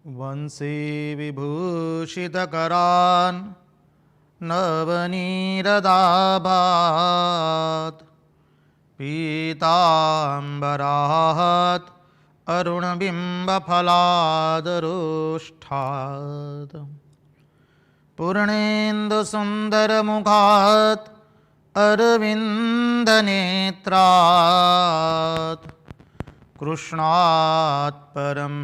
वंशी विभूषितकरान् नवनीरदाभात् पीताम्बरात् अरुणबिम्बफलादरोष्ठात् पूर्णेन्दुसुन्दरमुखात् अरविन्दनेत्रात् कृष्णात् परं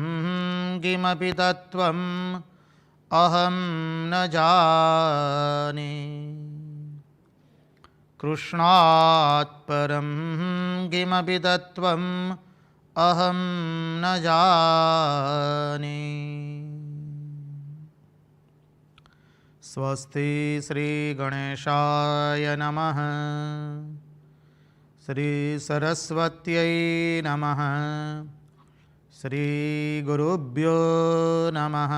किमपि तत्त्वम् अहं न जाने। कृष्णात् परं किमपि तत्त्वम् अहं न जाने। स्वस्ति श्री गणेशाय नमः। श्री सरस्वत्यै नमः। श्री गुरुभ्यो नमः।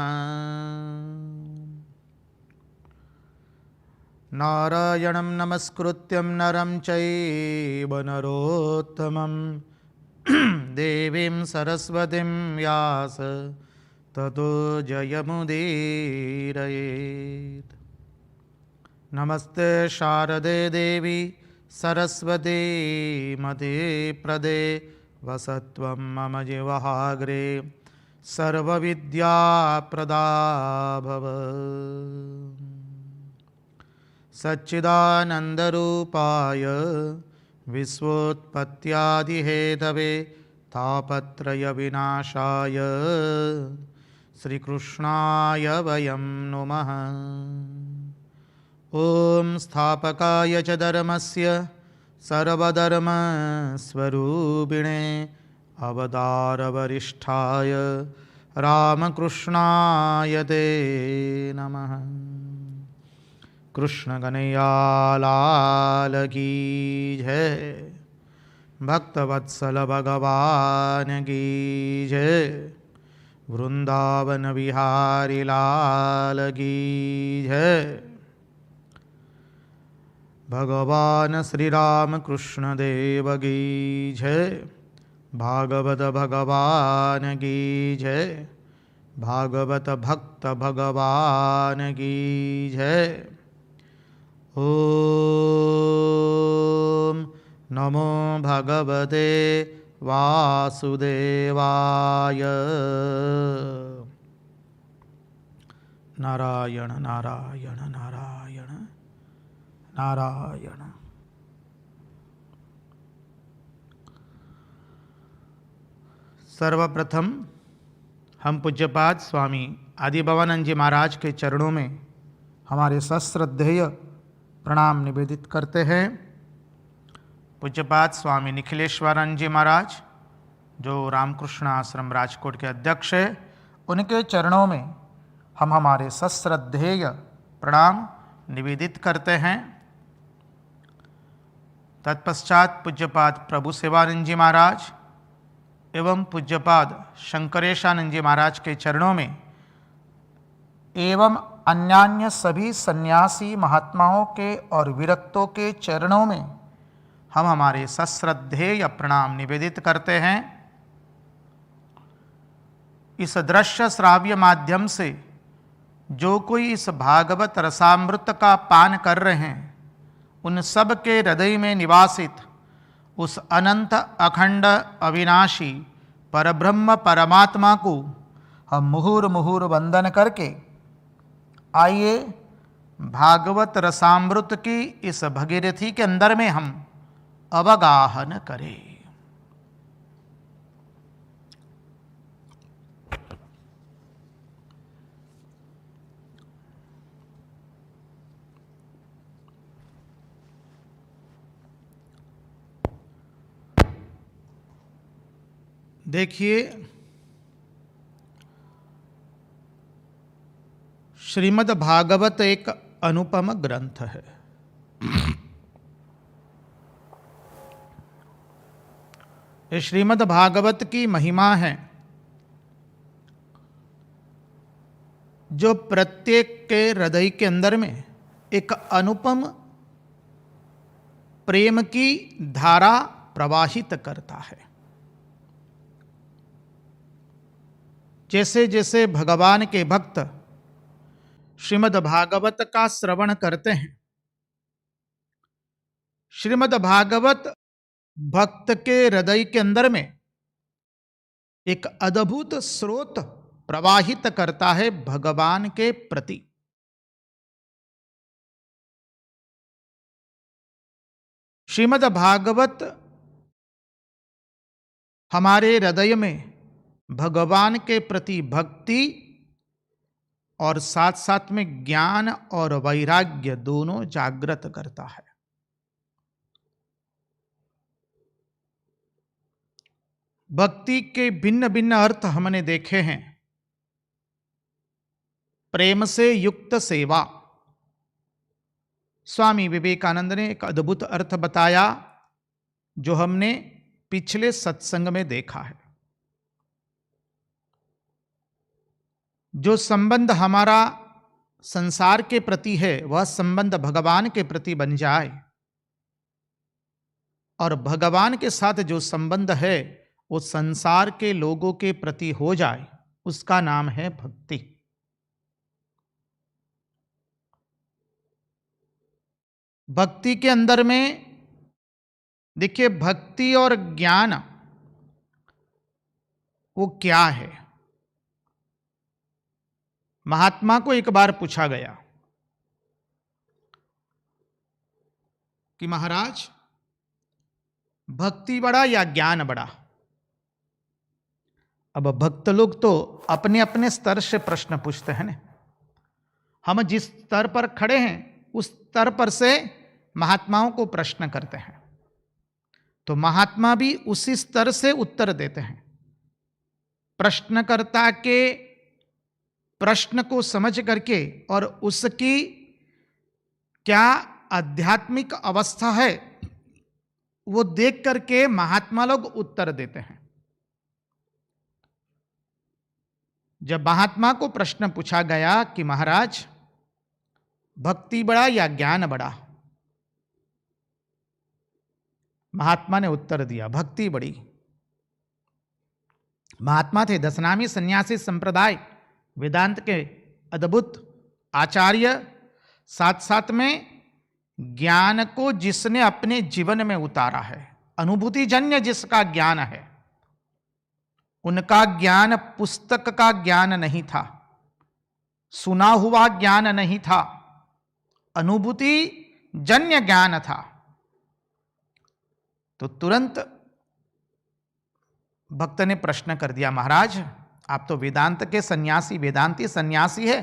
नारायणं नमस्कृत्यं नरं चैव नरोत्तमं देवीं सरस्वतीं व्यास ततो जयमुदीरयेत्। नमस्ते शारदे देवी सरस्वती मते प्रदे वसत्वं मम जीवहाग्रे सर्वविद्याप्रदा भव। सच्चिदानन्दरूपाय विश्वोत्पत्त्यादिहेतवे तापत्रयविनाशाय श्रीकृष्णाय वयं नुमः। ॐ स्थापकाय च धर्मस्य सर्वधर्मस्वरूपिणे अवतारवरिष्ठाय रामकृष्णाय ते नमः। कृष्ण कन्हैया लाल की जय। भक्तवत्सल भगवान की जय। वृंदावन विहारी लाल की जय। भगवान श्री राम कृष्ण देव की जय। भागवत भगवान की जय। भागवत भक्त भगवान की जय। ओम नमो भगवते वासुदेवाय। नारायण नारायण नारायण नारायण। सर्वप्रथम हम पूज्यपाद स्वामी आदि भवानंद जी महाराज के चरणों में हमारे सश्रद्धेय प्रणाम निवेदित करते हैं। पूज्यपाद स्वामी निखिलेश्वरानंद जी महाराज जो रामकृष्ण आश्रम राजकोट के अध्यक्ष हैं, उनके चरणों में हम हमारे सश्रद्धेय प्रणाम निवेदित करते हैं। तत्पश्चात पूज्यपाद प्रभु सेवानंद जी महाराज एवं पूज्यपाद शंकरेशानंद जी महाराज के चरणों में एवं अन्यान्य सभी सन्यासी महात्माओं के और विरक्तों के चरणों में हम हमारे सश्रद्धेय प्रणाम निवेदित करते हैं। इस दृश्य श्राव्य माध्यम से जो कोई इस भागवत रसामृत का पान कर रहे हैं, उन सब के हृदय में निवासित उस अनंत अखंड अविनाशी परब्रह्म परमात्मा को हम मुहुर मुहुर वंदन करके आइए भागवत रसामृत की इस भगीरथी के अंदर में हम अवगाहन करें। देखिए, श्रीमद् भागवत एक अनुपम ग्रंथ है। ये श्रीमद् भागवत की महिमा है जो प्रत्येक के हृदय के अंदर में एक अनुपम प्रेम की धारा प्रवाहित करता है। जैसे जैसे भगवान के भक्त श्रीमद् भागवत का श्रवण करते हैं, श्रीमद् भागवत भक्त के हृदय के अंदर में एक अद्भुत स्रोत प्रवाहित करता है भगवान के प्रति। श्रीमद् भागवत हमारे हृदय में भगवान के प्रति भक्ति और साथ साथ में ज्ञान और वैराग्य दोनों जागृत करता है। भक्ति के भिन्न भिन्न अर्थ हमने देखे हैं। प्रेम से युक्त सेवा, स्वामी विवेकानंद ने एक अद्भुत अर्थ बताया जो हमने पिछले सत्संग में देखा है। जो संबंध हमारा संसार के प्रति है वह संबंध भगवान के प्रति बन जाए, और भगवान के साथ जो संबंध है वो संसार के लोगों के प्रति हो जाए, उसका नाम है भक्ति। भक्ति के अंदर में देखिए, भक्ति और ज्ञान वो क्या है। महात्मा को एक बार पूछा गया कि महाराज, भक्ति बड़ा या ज्ञान बड़ा? अब भक्त लोग तो अपने अपने स्तर से प्रश्न पूछते हैं ना। हम जिस स्तर पर खड़े हैं उस स्तर पर से महात्माओं को प्रश्न करते हैं, तो महात्मा भी उसी स्तर से उत्तर देते हैं। प्रश्नकर्ता के प्रश्न को समझ करके और उसकी क्या आध्यात्मिक अवस्था है वो देख करके महात्मा लोग उत्तर देते हैं। जब महात्मा को प्रश्न पूछा गया कि महाराज, भक्ति बड़ा या ज्ञान बड़ा? महात्मा ने उत्तर दिया, भक्ति बड़ी। महात्मा थे दशनामी सन्यासी संप्रदाय वेदांत के अद्भुत आचार्य, साथ साथ में ज्ञान को जिसने अपने जीवन में उतारा है, अनुभूति जन्य जिसका ज्ञान है, उनका ज्ञान पुस्तक का ज्ञान नहीं था, सुना हुआ ज्ञान नहीं था, अनुभूति जन्य ज्ञान था। तो तुरंत भक्त ने प्रश्न कर दिया, महाराज आप तो वेदांत के सन्यासी, वेदांती सन्यासी है,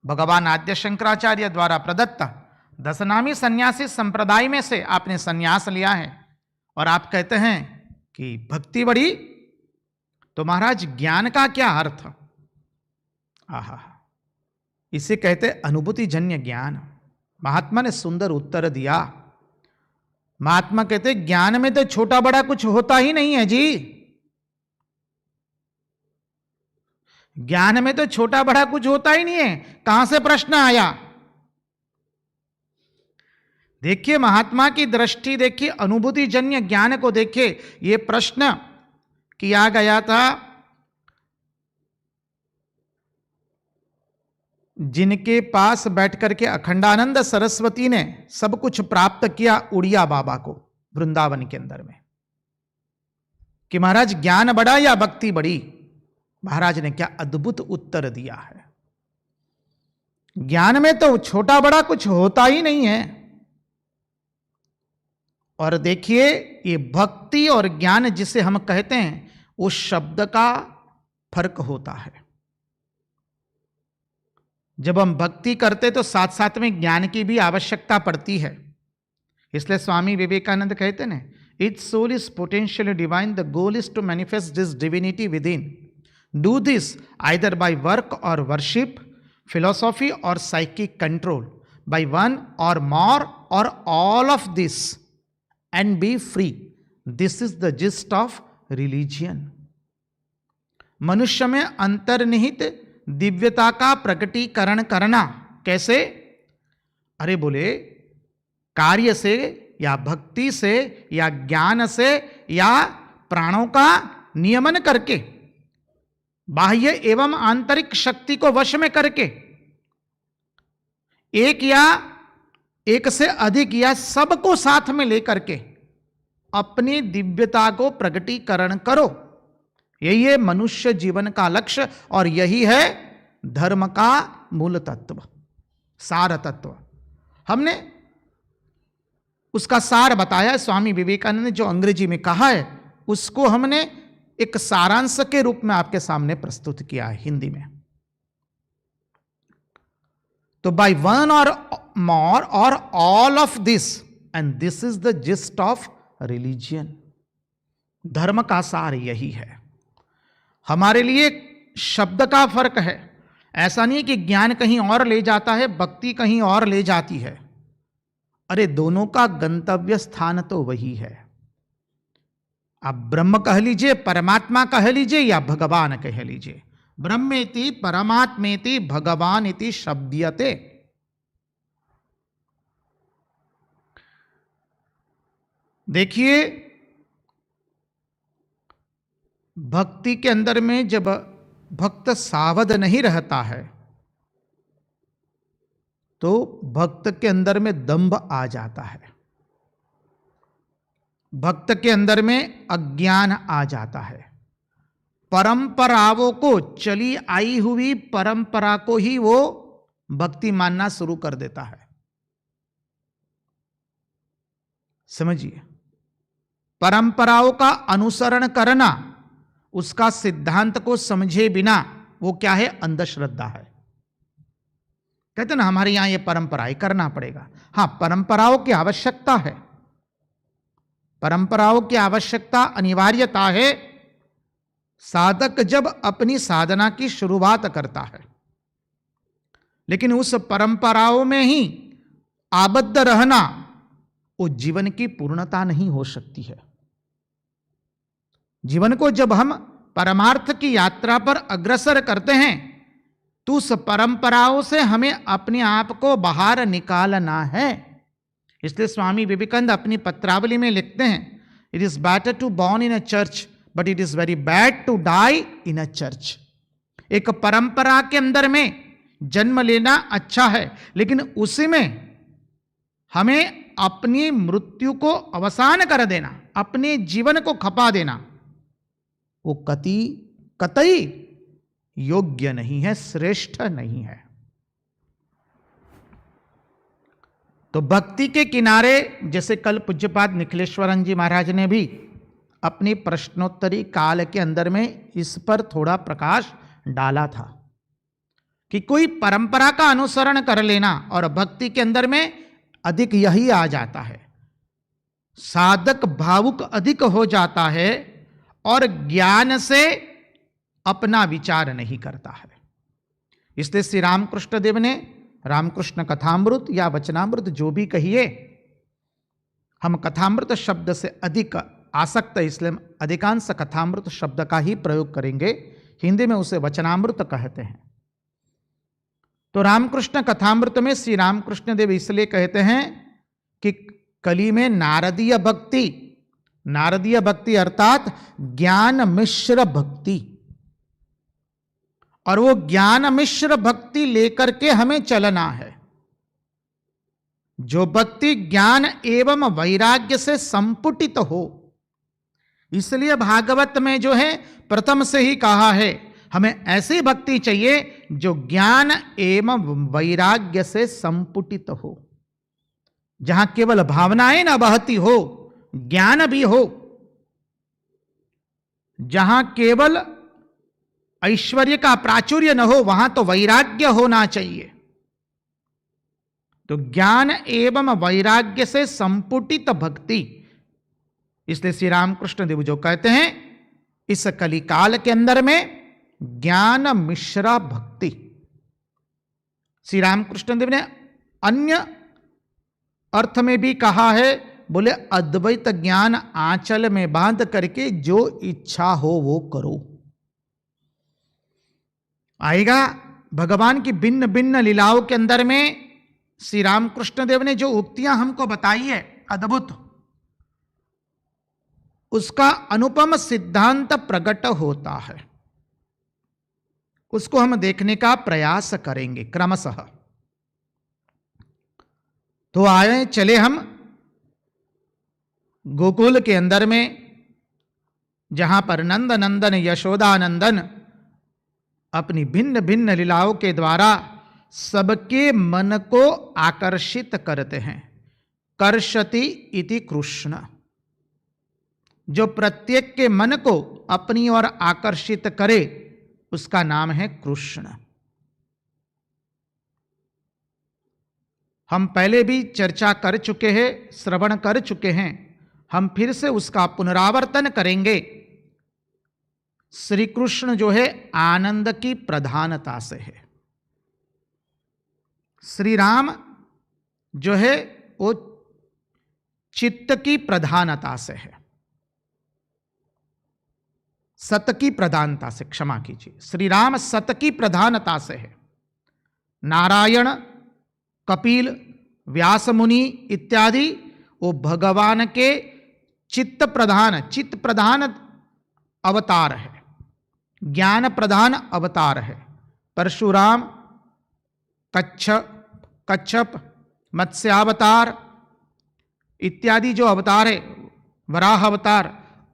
भगवान आद्य शंकराचार्य द्वारा प्रदत्त दशनामी सन्यासी संप्रदाय में से आपने सन्यास लिया है, और आप कहते हैं कि भक्ति बड़ी, तो महाराज ज्ञान का क्या अर्थ? आहा, इसे कहते अनुभूति जन्य ज्ञान। महात्मा ने सुंदर उत्तर दिया। महात्मा कहते ज्ञान में तो छोटा बड़ा कुछ होता ही नहीं है जी। ज्ञान में तो छोटा बड़ा कुछ होता ही नहीं है, कहां से प्रश्न आया? देखिए महात्मा की दृष्टि देखिए, अनुभूति जन्य ज्ञान को देखिए। यह प्रश्न किया गया था जिनके पास बैठ करके अखंडानंद सरस्वती ने सब कुछ प्राप्त किया उड़िया बाबा को वृंदावन के अंदर में, कि महाराज ज्ञान बड़ा या भक्ति बड़ी? महाराज ने क्या अद्भुत उत्तर दिया है, ज्ञान में तो छोटा बड़ा कुछ होता ही नहीं है। और देखिए ये भक्ति और ज्ञान जिसे हम कहते हैं, उस शब्द का फर्क होता है। जब हम भक्ति करते तो साथ साथ में ज्ञान की भी आवश्यकता पड़ती है। इसलिए स्वामी विवेकानंद कहते हैं, it's soul is potentially divine, the goal is to manifest this divinity within. Do this either by work or worship, philosophy or psychic control, by one or more or all of this, and be free. This is the gist of religion. मनुष्य में अंतर्निहित दिव्यता का प्रकटीकरण करना कैसे? अरे बोले, कार्य से या भक्ति से या ज्ञान से या प्राणों का नियमन करके। बाह्य एवं आंतरिक शक्ति को वश में करके एक या एक से अधिक या सबको साथ में लेकर के अपनी दिव्यता को प्रकटीकरण करो। यही है मनुष्य जीवन का लक्ष्य और यही है धर्म का मूल तत्व, सार तत्व। हमने उसका सार बताया। स्वामी विवेकानंद ने जो अंग्रेजी में कहा है उसको हमने एक सारांश के रूप में आपके सामने प्रस्तुत किया है हिंदी में। तो bye one or more or all of this, and this is the gist of religion. धर्म का सार यही है। हमारे लिए शब्द का फर्क है। ऐसा नहीं कि ज्ञान कहीं और ले जाता है, भक्ति कहीं और ले जाती है। अरे दोनों का गंतव्य स्थान तो वही है। आप ब्रह्म कह लीजिए, परमात्मा कह लीजिए या भगवान कह लीजिए। ब्रह्मेति परमात्मेति भगवान इति शब्दयते। देखिए भक्ति के अंदर में जब भक्त सावध नहीं रहता है तो भक्त के अंदर में दंभ आ जाता है, भक्त के अंदर में अज्ञान आ जाता है। परंपराओं को, चली आई हुई परंपरा को ही वो भक्ति मानना शुरू कर देता है। समझिए, परंपराओं का अनुसरण करना, उसका सिद्धांत को समझे बिना वो क्या है? अंधश्रद्धा है। कहते ना हमारे यहां ये परंपराएं करना पड़ेगा। हां, परंपराओं की आवश्यकता है, परंपराओं की आवश्यकता अनिवार्यता है साधक जब अपनी साधना की शुरुआत करता है। लेकिन उस परंपराओं में ही आबद्ध रहना वो जीवन की पूर्णता नहीं हो सकती है। जीवन को जब हम परमार्थ की यात्रा पर अग्रसर करते हैं तो उस परंपराओं से हमें अपने आप को बाहर निकालना है। इसलिए स्वामी विवेकानंद अपनी पत्रावली में लिखते हैं, it is better to born in a church but it is very bad to die in a church. एक परंपरा के अंदर में जन्म लेना अच्छा है, लेकिन उसी में हमें अपनी मृत्यु को अवसान कर देना, अपने जीवन को खपा देना, वो कतई योग्य नहीं है, श्रेष्ठ नहीं है। तो भक्ति के किनारे, जैसे कल पूज्यपाद निखिलेश्वरन जी महाराज ने भी अपनी प्रश्नोत्तरी काल के अंदर में इस पर थोड़ा प्रकाश डाला था कि कोई परंपरा का अनुसरण कर लेना और भक्ति के अंदर में अधिक यही आ जाता है। साधक भावुक अधिक हो जाता है और ज्ञान से अपना विचार नहीं करता है। इसलिए श्री रामकृष्ण देव ने रामकृष्ण कथामृत या वचनामृत जो भी कहिए, हम कथामृत शब्द से अधिक आसक्त, इसलिए अधिकांश कथामृत शब्द का ही प्रयोग करेंगे। हिंदी में उसे वचनामृत कहते हैं। तो रामकृष्ण कथामृत में श्री रामकृष्ण देव इसलिए कहते हैं कि कली में नारदीय भक्ति, नारदीय भक्ति अर्थात ज्ञान मिश्र भक्ति, और वो ज्ञान मिश्र भक्ति लेकर के हमें चलना है। जो भक्ति ज्ञान एवं वैराग्य से संपुटित हो। इसलिए भागवत में जो है प्रथम से ही कहा है हमें ऐसी भक्ति चाहिए जो ज्ञान एवं वैराग्य से संपुटित हो, जहां केवल भावनाएं न बहती हो, ज्ञान भी हो, जहां केवल ऐश्वर्य का प्राचुर्य न हो, वहां तो वैराग्य होना चाहिए। तो ज्ञान एवं वैराग्य से संपुटित भक्ति, इसलिए श्री रामकृष्ण देव जो कहते हैं इस कलिकाल के अंदर में ज्ञान मिश्रा भक्ति। श्री रामकृष्ण देव ने अन्य अर्थ में भी कहा है, बोले अद्वैत ज्ञान आंचल में बांध करके जो इच्छा हो वो करो। आएगा भगवान की भिन्न भिन्न लीलाओं के अंदर में श्री रामकृष्ण देव ने जो उक्तियां हमको बताई है अद्भुत, उसका अनुपम सिद्धांत प्रकट होता है। उसको हम देखने का प्रयास करेंगे क्रमशः। तो आए चले हम गोकुल के अंदर में, जहां पर नंद नंदन यशोदानंदन अपनी भिन्न भिन्न लीलाओं के द्वारा सबके मन को आकर्षित करते हैं। कर्षति इति कृष्ण, जो प्रत्येक के मन को अपनी ओर आकर्षित करे उसका नाम है कृष्ण। हम पहले भी चर्चा कर चुके हैं, श्रवण कर चुके हैं, हम फिर से उसका पुनरावर्तन करेंगे। श्री कृष्ण जो है आनंद की प्रधानता से है। श्री राम जो है वो चित्त की प्रधानता से है, सत की प्रधानता से, क्षमा कीजिए, श्री राम सत की प्रधानता से है। नारायण, कपिल, व्यास मुनि इत्यादि वो भगवान के चित्त प्रधान अवतार है, ज्ञान प्रधान अवतार है। परशुराम, कच्छप, मत्स्यावतार इत्यादि जो अवतार है, वराह अवतार,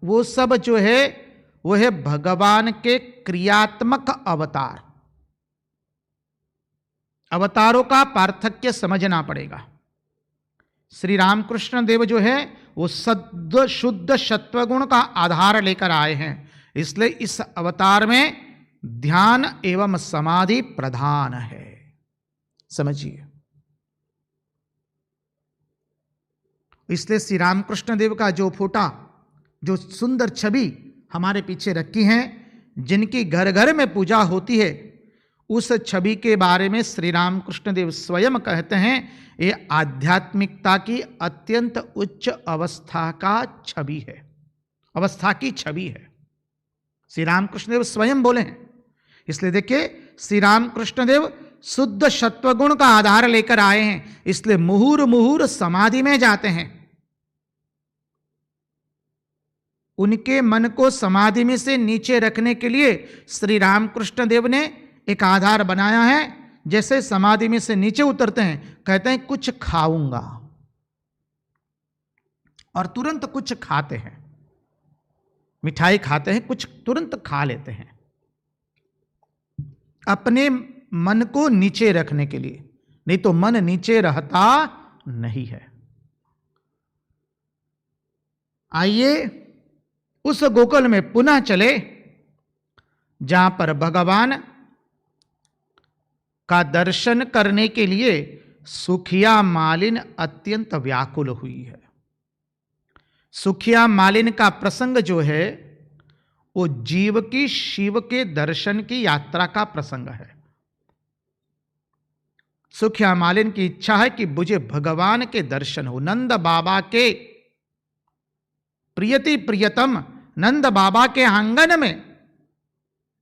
वो सब जो है वो है भगवान के क्रियात्मक अवतार। अवतारों का पार्थक्य समझना पड़ेगा। श्री रामकृष्ण देव जो है वो सद् शुद्ध सत्वगुण का आधार लेकर आए हैं, इसलिए इस अवतार में ध्यान एवं समाधि प्रधान है। समझिए, इसलिए श्री रामकृष्ण देव का जो फोटा, जो सुंदर छवि हमारे पीछे रखी हैं, जिनकी घर घर में पूजा होती है, उस छवि के बारे में श्री रामकृष्ण देव स्वयं कहते हैं ये आध्यात्मिकता की अत्यंत उच्च अवस्था का छवि है, अवस्था की छवि है। श्री रामकृष्ण देव स्वयं बोले हैं। इसलिए देखिए, श्री रामकृष्ण देव शुद्ध सत्वगुण का आधार लेकर आए हैं, इसलिए मुहुर मुहुर समाधि में जाते हैं। उनके मन को समाधि में से नीचे रखने के लिए श्री रामकृष्ण देव ने एक आधार बनाया है। जैसे समाधि में से नीचे उतरते हैं, कहते हैं कुछ खाऊंगा, और तुरंत कुछ खाते हैं, मिठाई खाते हैं, कुछ तुरंत खा लेते हैं, अपने मन को नीचे रखने के लिए, नहीं तो मन नीचे रहता नहीं है। आइए उस गोकुल में पुनः चले जहां पर भगवान का दर्शन करने के लिए सुखिया मालिन अत्यंत व्याकुल हुई है। सुखिया मालिन का प्रसंग जो है वो जीव की शिव के दर्शन की यात्रा का प्रसंग है। सुखिया मालिन की इच्छा है कि मुझे भगवान के दर्शन हो। नंद बाबा के प्रियति प्रियतम नंद बाबा के आंगन में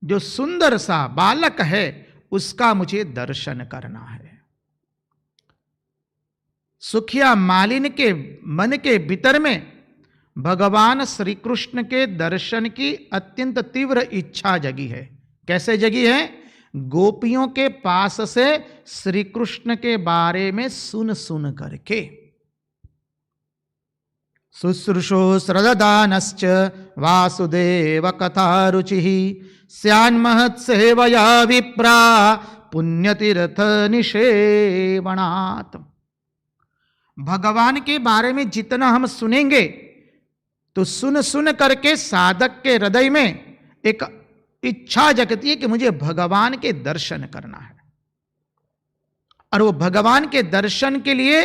जो सुंदर सा बालक है उसका मुझे दर्शन करना है। सुखिया मालिन के मन के भीतर में भगवान श्री कृष्ण के दर्शन की अत्यंत तीव्र इच्छा जगी है। कैसे जगी है? गोपियों के पास से श्री कृष्ण के बारे में सुन सुन करके। शुश्रूषो श्रद्धानश्च वासुदेव कथा रुचि स्यान्महत्सेवया विप्रा पुण्यतीर्थ निषेवणात्। भगवान के बारे में जितना हम सुनेंगे तो सुन सुन करके साधक के हृदय में एक इच्छा जगती है कि मुझे भगवान के दर्शन करना है, और वो भगवान के दर्शन के लिए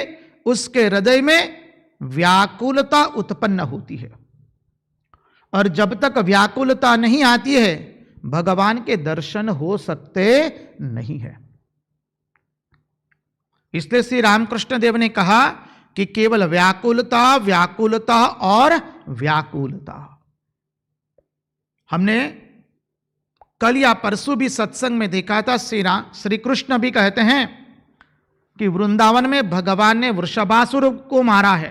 उसके हृदय में व्याकुलता उत्पन्न होती है। और जब तक व्याकुलता नहीं आती है भगवान के दर्शन हो सकते नहीं है। इसलिए श्री रामकृष्ण देव ने कहा कि केवल व्याकुलता, व्याकुलता और व्याकुलता। हमने कल या परसों भी सत्संग में देखा था, श्री कृष्ण भी कहते हैं कि वृंदावन में भगवान ने वृषभासुर को मारा है,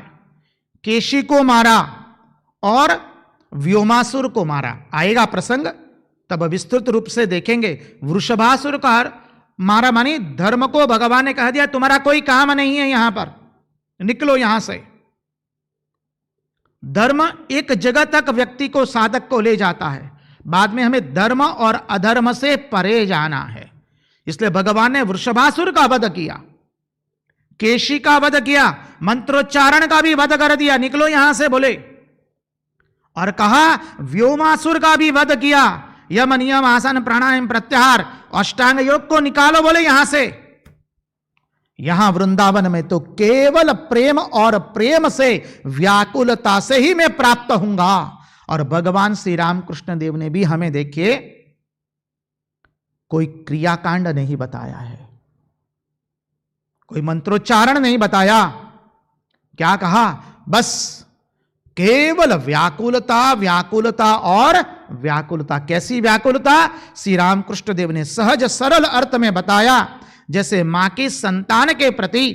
केशी को मारा और व्योमासुर को मारा। आएगा प्रसंग, तब विस्तृत रूप से देखेंगे। वृषभासुर का मारा मानी धर्म को भगवान ने कह दिया तुम्हारा कोई काम नहीं है, यहां पर निकलो यहां से। धर्म एक जगह तक व्यक्ति को, साधक को ले जाता है, बाद में हमें धर्म और अधर्म से परे जाना है। इसलिए भगवान ने वृषभासुर का वध किया, केशी का वध किया, मंत्रोच्चारण का भी वध कर दिया, निकलो यहां से बोले। और कहा व्योमासुर का भी वध किया, यम नियम आसन प्राणायाम प्रत्याहार अष्टांग योग को निकालो बोले यहां से। यहां वृंदावन में तो केवल प्रेम और प्रेम से, व्याकुलता से ही मैं प्राप्त होऊंगा। और भगवान श्री रामकृष्ण देव ने भी हमें देखिए कोई क्रियाकांड नहीं बताया है, कोई मंत्रोच्चारण नहीं बताया। क्या कहा? बस केवल व्याकुलता, व्याकुलता और व्याकुलता। कैसी व्याकुलता? श्री रामकृष्ण देव ने सहज सरल अर्थ में बताया, जैसे मां की संतान के प्रति,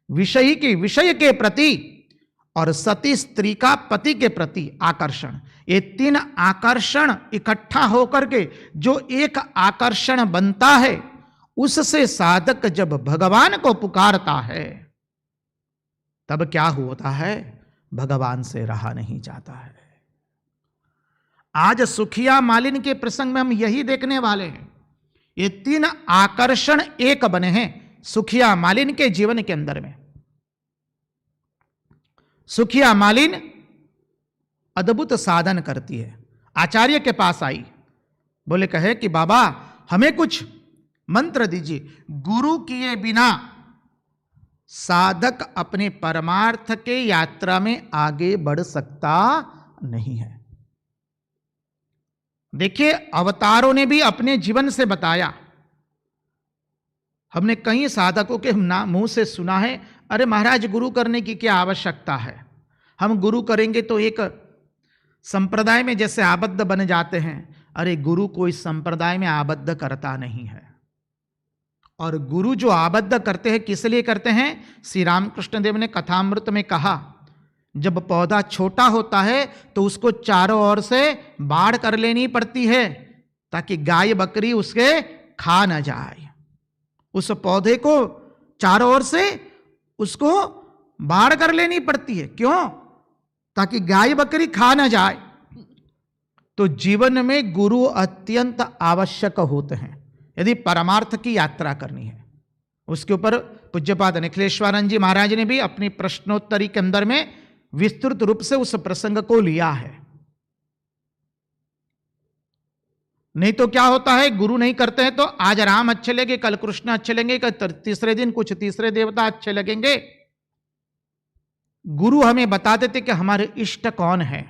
विषयी की विषय के प्रति और सती स्त्री का पति के प्रति आकर्षण, ये तीन आकर्षण इकट्ठा होकर के जो एक आकर्षण बनता है, उससे साधक जब भगवान को पुकारता है तब क्या होता है? भगवान से रहा नहीं जाता है। आज सुखिया मालिन के प्रसंग में हम यही देखने वाले हैं। ये तीन आकर्षण एक बने हैं सुखिया मालिन के जीवन के अंदर में। सुखिया मालिन अद्भुत साधन करती है। आचार्य के पास आई, बोले कहे कि बाबा हमें कुछ मंत्र दीजिए। गुरु किए बिना साधक अपने परमार्थ के यात्रा में आगे बढ़ सकता नहीं है। देखिए अवतारों ने भी अपने जीवन से बताया। हमने कई साधकों के मुंह से सुना है, अरे महाराज गुरु करने की क्या आवश्यकता है, हम गुरु करेंगे तो एक संप्रदाय में जैसे आबद्ध बन जाते हैं। अरे गुरु कोई संप्रदाय में आबद्ध करता नहीं है। और गुरु जो आबद्ध करते हैं किस लिए करते हैं? श्री रामकृष्ण देव ने कथामृत में कहा, जब पौधा छोटा होता है तो उसको चारों ओर से बाढ़ कर लेनी पड़ती है ताकि गाय बकरी उसके खा न जाए। उस पौधे को चारों ओर से उसको बाढ़ कर लेनी पड़ती है। क्यों? ताकि गाय बकरी खा न जाए। तो जीवन में गुरु अत्यंत आवश्यक होते हैं यदि परमार्थ की यात्रा करनी है। उसके ऊपर पूज्यपाद निखिलेश्वरानंद जी महाराज ने भी अपनी प्रश्नोत्तरी के अंदर में विस्तृत रूप से उस प्रसंग को लिया है। नहीं तो क्या होता है, गुरु नहीं करते हैं तो आज राम अच्छे लगे, कल कृष्ण अच्छे लगेंगे, कल तीसरे दिन कुछ तीसरे देवता अच्छे लगेंगे। गुरु हमें बता देते कि हमारे इष्ट कौन है।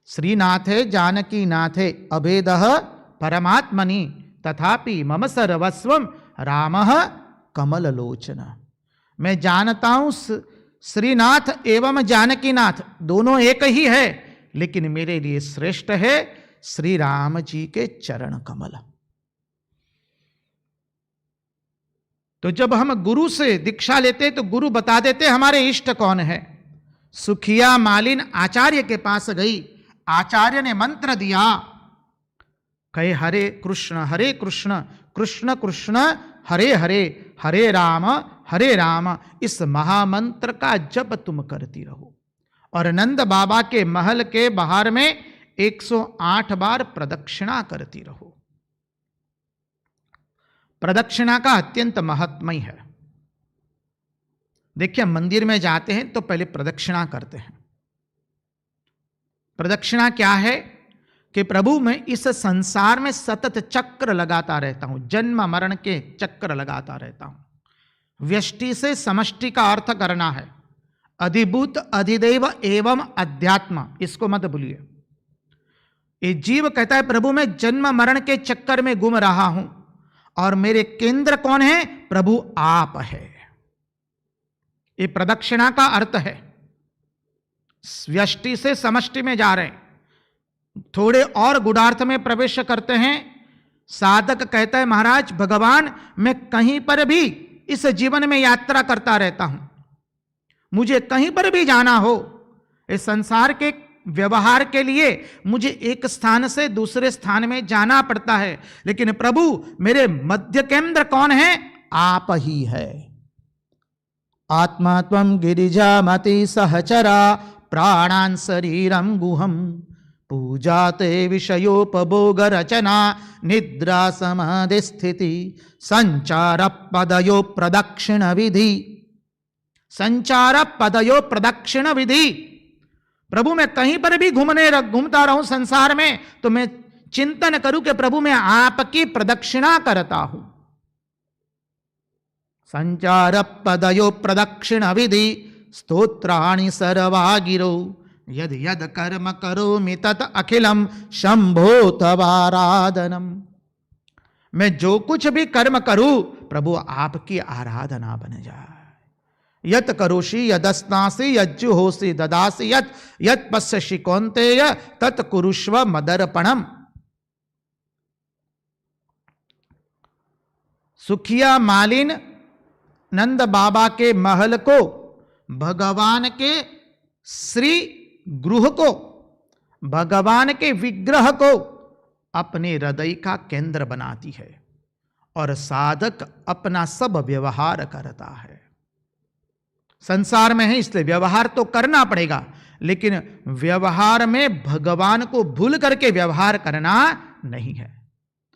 श्रीनाथे जानकी नाथे अभेदः परमात्मनि तथापि मम सर्वस्वम रामः कमललोचन। मैं जानता हूं श्रीनाथ एवं जानकीनाथ दोनों एक ही है, लेकिन मेरे लिए श्रेष्ठ है श्री राम जी के चरण कमल। तो जब हम गुरु से दीक्षा लेते तो गुरु बता देते हमारे इष्ट कौन है। सुखिया मालिन आचार्य के पास गई, आचार्य ने मंत्र दिया, कहे हरे कृष्ण कृष्ण कृष्ण हरे हरे, हरे राम, इस महामंत्र का जप तुम करती रहो। और नंद बाबा के महल के बाहर में 108 बार प्रदक्षिणा करती रहो। प्रदक्षिणा का अत्यंत महत्मय है। देखिए मंदिर में जाते हैं तो पहले प्रदक्षिणा करते हैं। प्रदक्षिणा क्या है कि प्रभु मैं इस संसार में सतत चक्र लगाता रहता हूं, जन्म मरण के चक्र लगाता रहता हूं। व्यष्टि से समष्टि का अर्थ करना है। अधिभूत अधिदेव एवं अध्यात्म, इसको मत भूलिए। ये जीव कहता है प्रभु मैं जन्म मरण के चक्कर में घूम रहा हूं और मेरे केंद्र कौन है? प्रभु आप है। ये प्रदक्षिणा का अर्थ है। व्यष्टि से समष्टि में जा रहे हैं। थोड़े और गुणार्थ में प्रवेश करते हैं। साधक कहता है महाराज भगवान मैं कहीं पर भी इस जीवन में यात्रा करता रहता हूं, मुझे कहीं पर भी जाना हो, इस संसार के व्यवहार के लिए मुझे एक स्थान से दूसरे स्थान में जाना पड़ता है, लेकिन प्रभु मेरे मध्य केंद्र कौन है? आप ही है। आत्मा त्वं गिरिजामति सहचरा प्राणान् शरीरं गुहम पूजाते विषयोपभोग रचना निद्रा समाधि स्थिति संचार पदयो प्रदक्षिण विधि। संचार पदयो प्रदक्षिण विधि। प्रभु मैं कहीं पर भी घूमता रहूं संसार में तो मैं चिंतन करूं कि प्रभु मैं आपकी प्रदक्षिणा करता हूं। संचार पदयो प्रदक्षिण विधि स्तोत्राणि सर्वा गिरो यद यद कर्म करोमि तत् अखिलम शंभो तवाराधनम। मैं जो कुछ भी कर्म करूं प्रभु आपकी आराधना बन जाए। यत करोषि यदस्नासि यज्जुहोषि ददासि यत यत पश्यसि कौन्तेय तत् कुरुष्व मदर्पणम। सुखिया मालिन नंद बाबा के महल को, भगवान के श्री गृह को, भगवान के विग्रह को अपने हृदय का केंद्र बनाती है और साधक अपना सब व्यवहार करता है। संसार में है इसलिए व्यवहार तो करना पड़ेगा, लेकिन व्यवहार में भगवान को भूल करके व्यवहार करना नहीं है।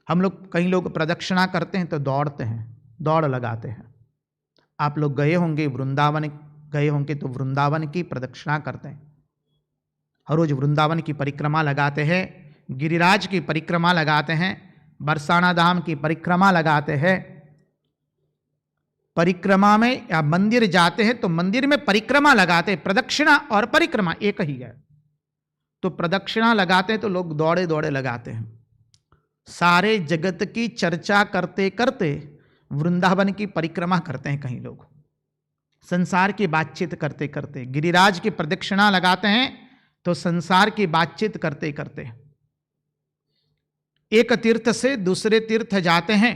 हम लोग, कई लोग प्रदक्षिणा करते हैं तो दौड़ते हैं, दौड़ लगाते हैं। आप लोग गए होंगे वृंदावन, गए होंगे तो वृंदावन की प्रदक्षिणा करते हैं। हर रोज वृंदावन की परिक्रमा लगाते हैं, गिरिराज की परिक्रमा लगाते हैं, बरसाना धाम की परिक्रमा लगाते हैं। परिक्रमा में या मंदिर जाते हैं तो मंदिर में परिक्रमा लगाते हैं। प्रदक्षिणा और परिक्रमा एक ही है। तो प्रदक्षिणा लगाते हैं तो लोग दौड़े दौड़े लगाते हैं। सारे जगत की चर्चा करते करते वृंदावन की परिक्रमा करते हैं कहीं लोग, संसार की बातचीत करते करते। गिरिराज की प्रदक्षिणा लगाते हैं तो संसार की बातचीत करते करते एक तीर्थ से दूसरे तीर्थ जाते हैं,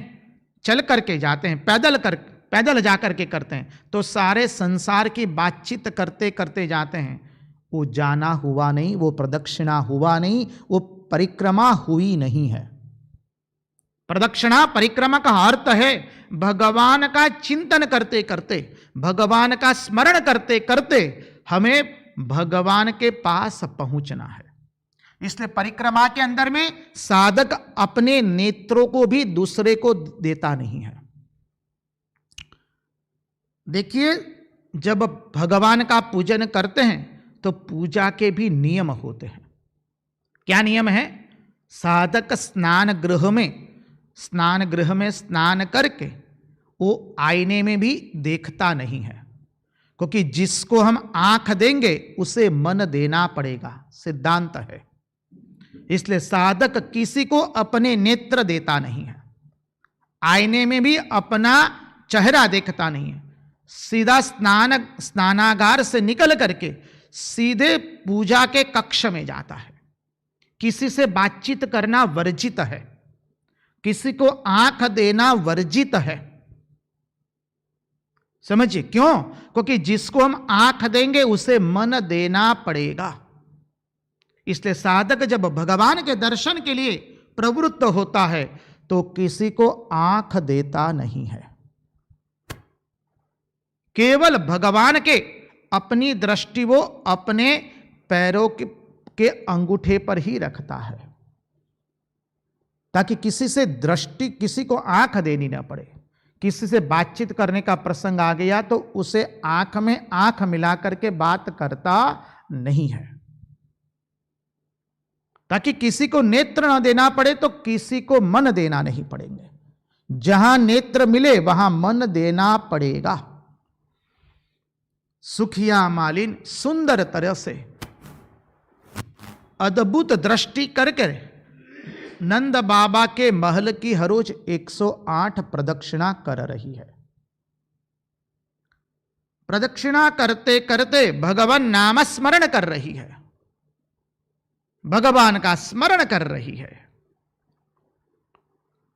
चल करके जाते हैं, पैदल जा करके करते हैं, तो सारे संसार की बातचीत करते करते जाते हैं। वो जाना हुआ नहीं, वो प्रदक्षिणा हुआ नहीं, वो परिक्रमा हुई नहीं है। प्रदक्षिणा परिक्रमा का अर्थ है भगवान का चिंतन करते करते, भगवान का स्मरण करते करते हमें भगवान के पास पहुंचना है। इसलिए परिक्रमा के अंदर में साधक अपने नेत्रों को भी दूसरे को देता नहीं है। देखिए, जब भगवान का पूजन करते हैं तो पूजा के भी नियम होते हैं। क्या नियम है? साधक स्नान गृह में स्नान करके वो आईने में भी देखता नहीं है, क्योंकि जिसको हम आंख देंगे उसे मन देना पड़ेगा, सिद्धांत है। इसलिए साधक किसी को अपने नेत्र देता नहीं है, आईने में भी अपना चेहरा देखता नहीं है। सीधा स्नानागार से निकल करके सीधे पूजा के कक्ष में जाता है। किसी से बातचीत करना वर्जित है, किसी को आंख देना वर्जित है। समझिए क्यों? क्योंकि जिसको हम आंख देंगे उसे मन देना पड़ेगा। इसलिए साधक जब भगवान के दर्शन के लिए प्रवृत्त होता है तो किसी को आंख देता नहीं है, केवल भगवान के अपनी दृष्टि वो अपने पैरों के अंगूठे पर ही रखता है, ताकि किसी से दृष्टि, किसी को आंख देनी ना पड़े। किसी से बातचीत करने का प्रसंग आ गया तो उसे आंख में आंख मिला करके बात करता नहीं है, ताकि किसी को नेत्र न देना पड़े तो किसी को मन देना नहीं पड़ेंगे। जहां नेत्र मिले वहां मन देना पड़ेगा। सुखिया मालिन सुंदर तरह से अद्भुत दृष्टि करके नंद बाबा के महल की हर रोज 108 प्रदक्षिणा कर रही है। प्रदक्षिणा करते करते भगवान नाम स्मरण कर रही है, भगवान का स्मरण कर रही है।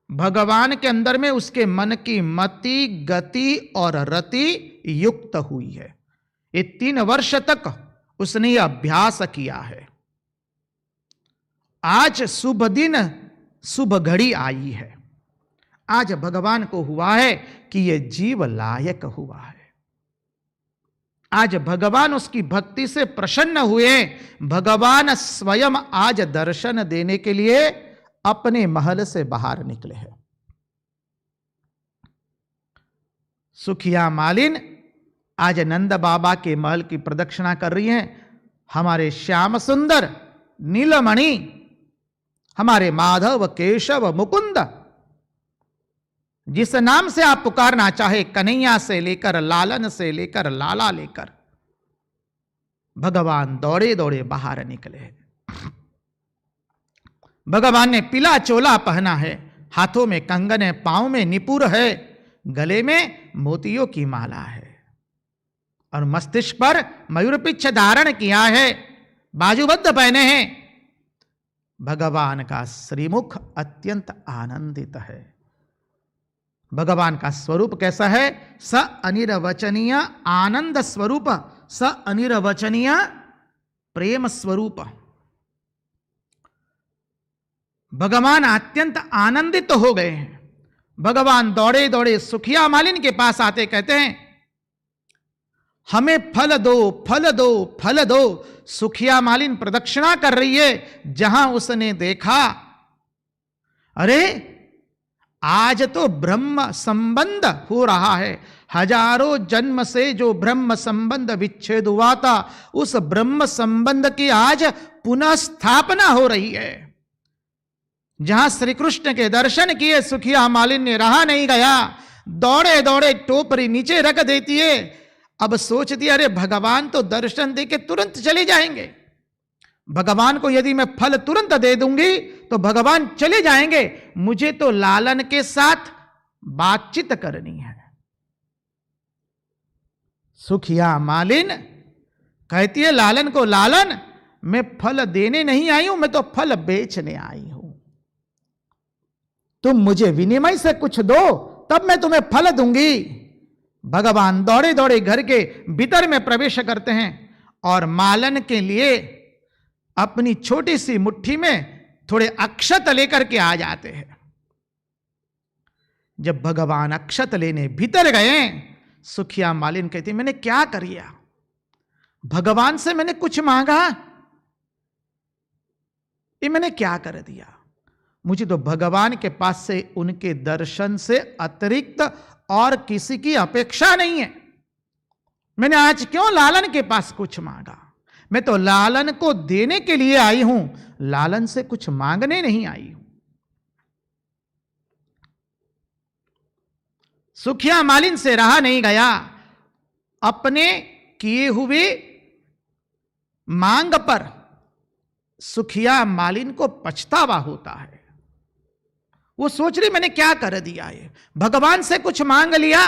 भगवान के अंदर में उसके मन की मति, गति और रति युक्त हुई है। ये 3 वर्ष तक उसने यह अभ्यास किया है। आज शुभ दिन शुभ घड़ी आई है। आज भगवान को हुआ है कि ये जीव लायक हुआ है। आज भगवान उसकी भक्ति से प्रसन्न हुए। भगवान स्वयं आज दर्शन देने के लिए अपने महल से बाहर निकले हैं। सुखिया मालिन आज नंद बाबा के महल की प्रदक्षिणा कर रही हैं। हमारे श्याम सुंदर नीलमणि, हमारे माधव केशव मुकुंद, जिस नाम से आप पुकारना चाहे, कन्हैया से लेकर लालन से लेकर लाला लेकर, भगवान दौड़े दौड़े बाहर निकले। भगवान ने पीला चोला पहना है, हाथों में कंगन है, पांव में निपुर है, गले में मोतियों की माला है और मस्तिष्क पर मयूरपिच्छ धारण किया है, बाजूबद्ध पहने हैं। भगवान का श्रीमुख अत्यंत आनंदित है। भगवान का स्वरूप कैसा है? स अनिर्वचनीय आनंद स्वरूप, स अनिर्वचनीय प्रेम स्वरूप। भगवान अत्यंत आनंदित हो गए हैं। भगवान दौड़े दौड़े सुखिया मालिन के पास आते कहते हैं, हमें फल दो, फल दो, फल दो। सुखिया मालिन प्रदक्षिणा कर रही है। जहां उसने देखा, अरे आज तो ब्रह्म संबंध हो रहा है। हजारों जन्म से जो ब्रह्म संबंध विच्छेद हुआ था, उस ब्रह्म संबंध की आज पुनः स्थापना हो रही है। जहां श्री कृष्ण के दर्शन किए, सुखिया मालिन ने रहा नहीं गया, दौड़े दौड़े टोपरी नीचे रख देती है। अब सोचती, अरे भगवान तो दर्शन दे के तुरंत चले जाएंगे। भगवान को यदि मैं फल तुरंत दे दूंगी तो भगवान चले जाएंगे। मुझे तो लालन के साथ बातचीत करनी है। सुखिया मालिन कहती है लालन को, लालन मैं फल देने नहीं आई हूं, मैं तो फल बेचने आई हूं। तुम मुझे विनिमय से कुछ दो, तब मैं तुम्हें फल दूंगी। भगवान दौड़े दौड़े घर के भीतर में प्रवेश करते हैं और मालन के लिए अपनी छोटी सी मुट्ठी में थोड़े अक्षत लेकर के आ जाते हैं। जब भगवान अक्षत लेने भीतर गए, सुखिया मालिन कहती, मैंने क्या कर लिया? भगवान से मैंने कुछ मांगा? ये मैंने क्या कर दिया? मुझे तो भगवान के पास से उनके दर्शन से अतिरिक्त और किसी की अपेक्षा नहीं है। मैंने आज क्यों लालन के पास कुछ मांगा? मैं तो लालन को देने के लिए आई हूं, लालन से कुछ मांगने नहीं आई हूं। सुखिया मालिन से रहा नहीं गया। अपने किए हुए मांग पर सुखिया मालिन को पछतावा होता है। वो सोच रही, मैंने क्या कर दिया है? भगवान से कुछ मांग लिया।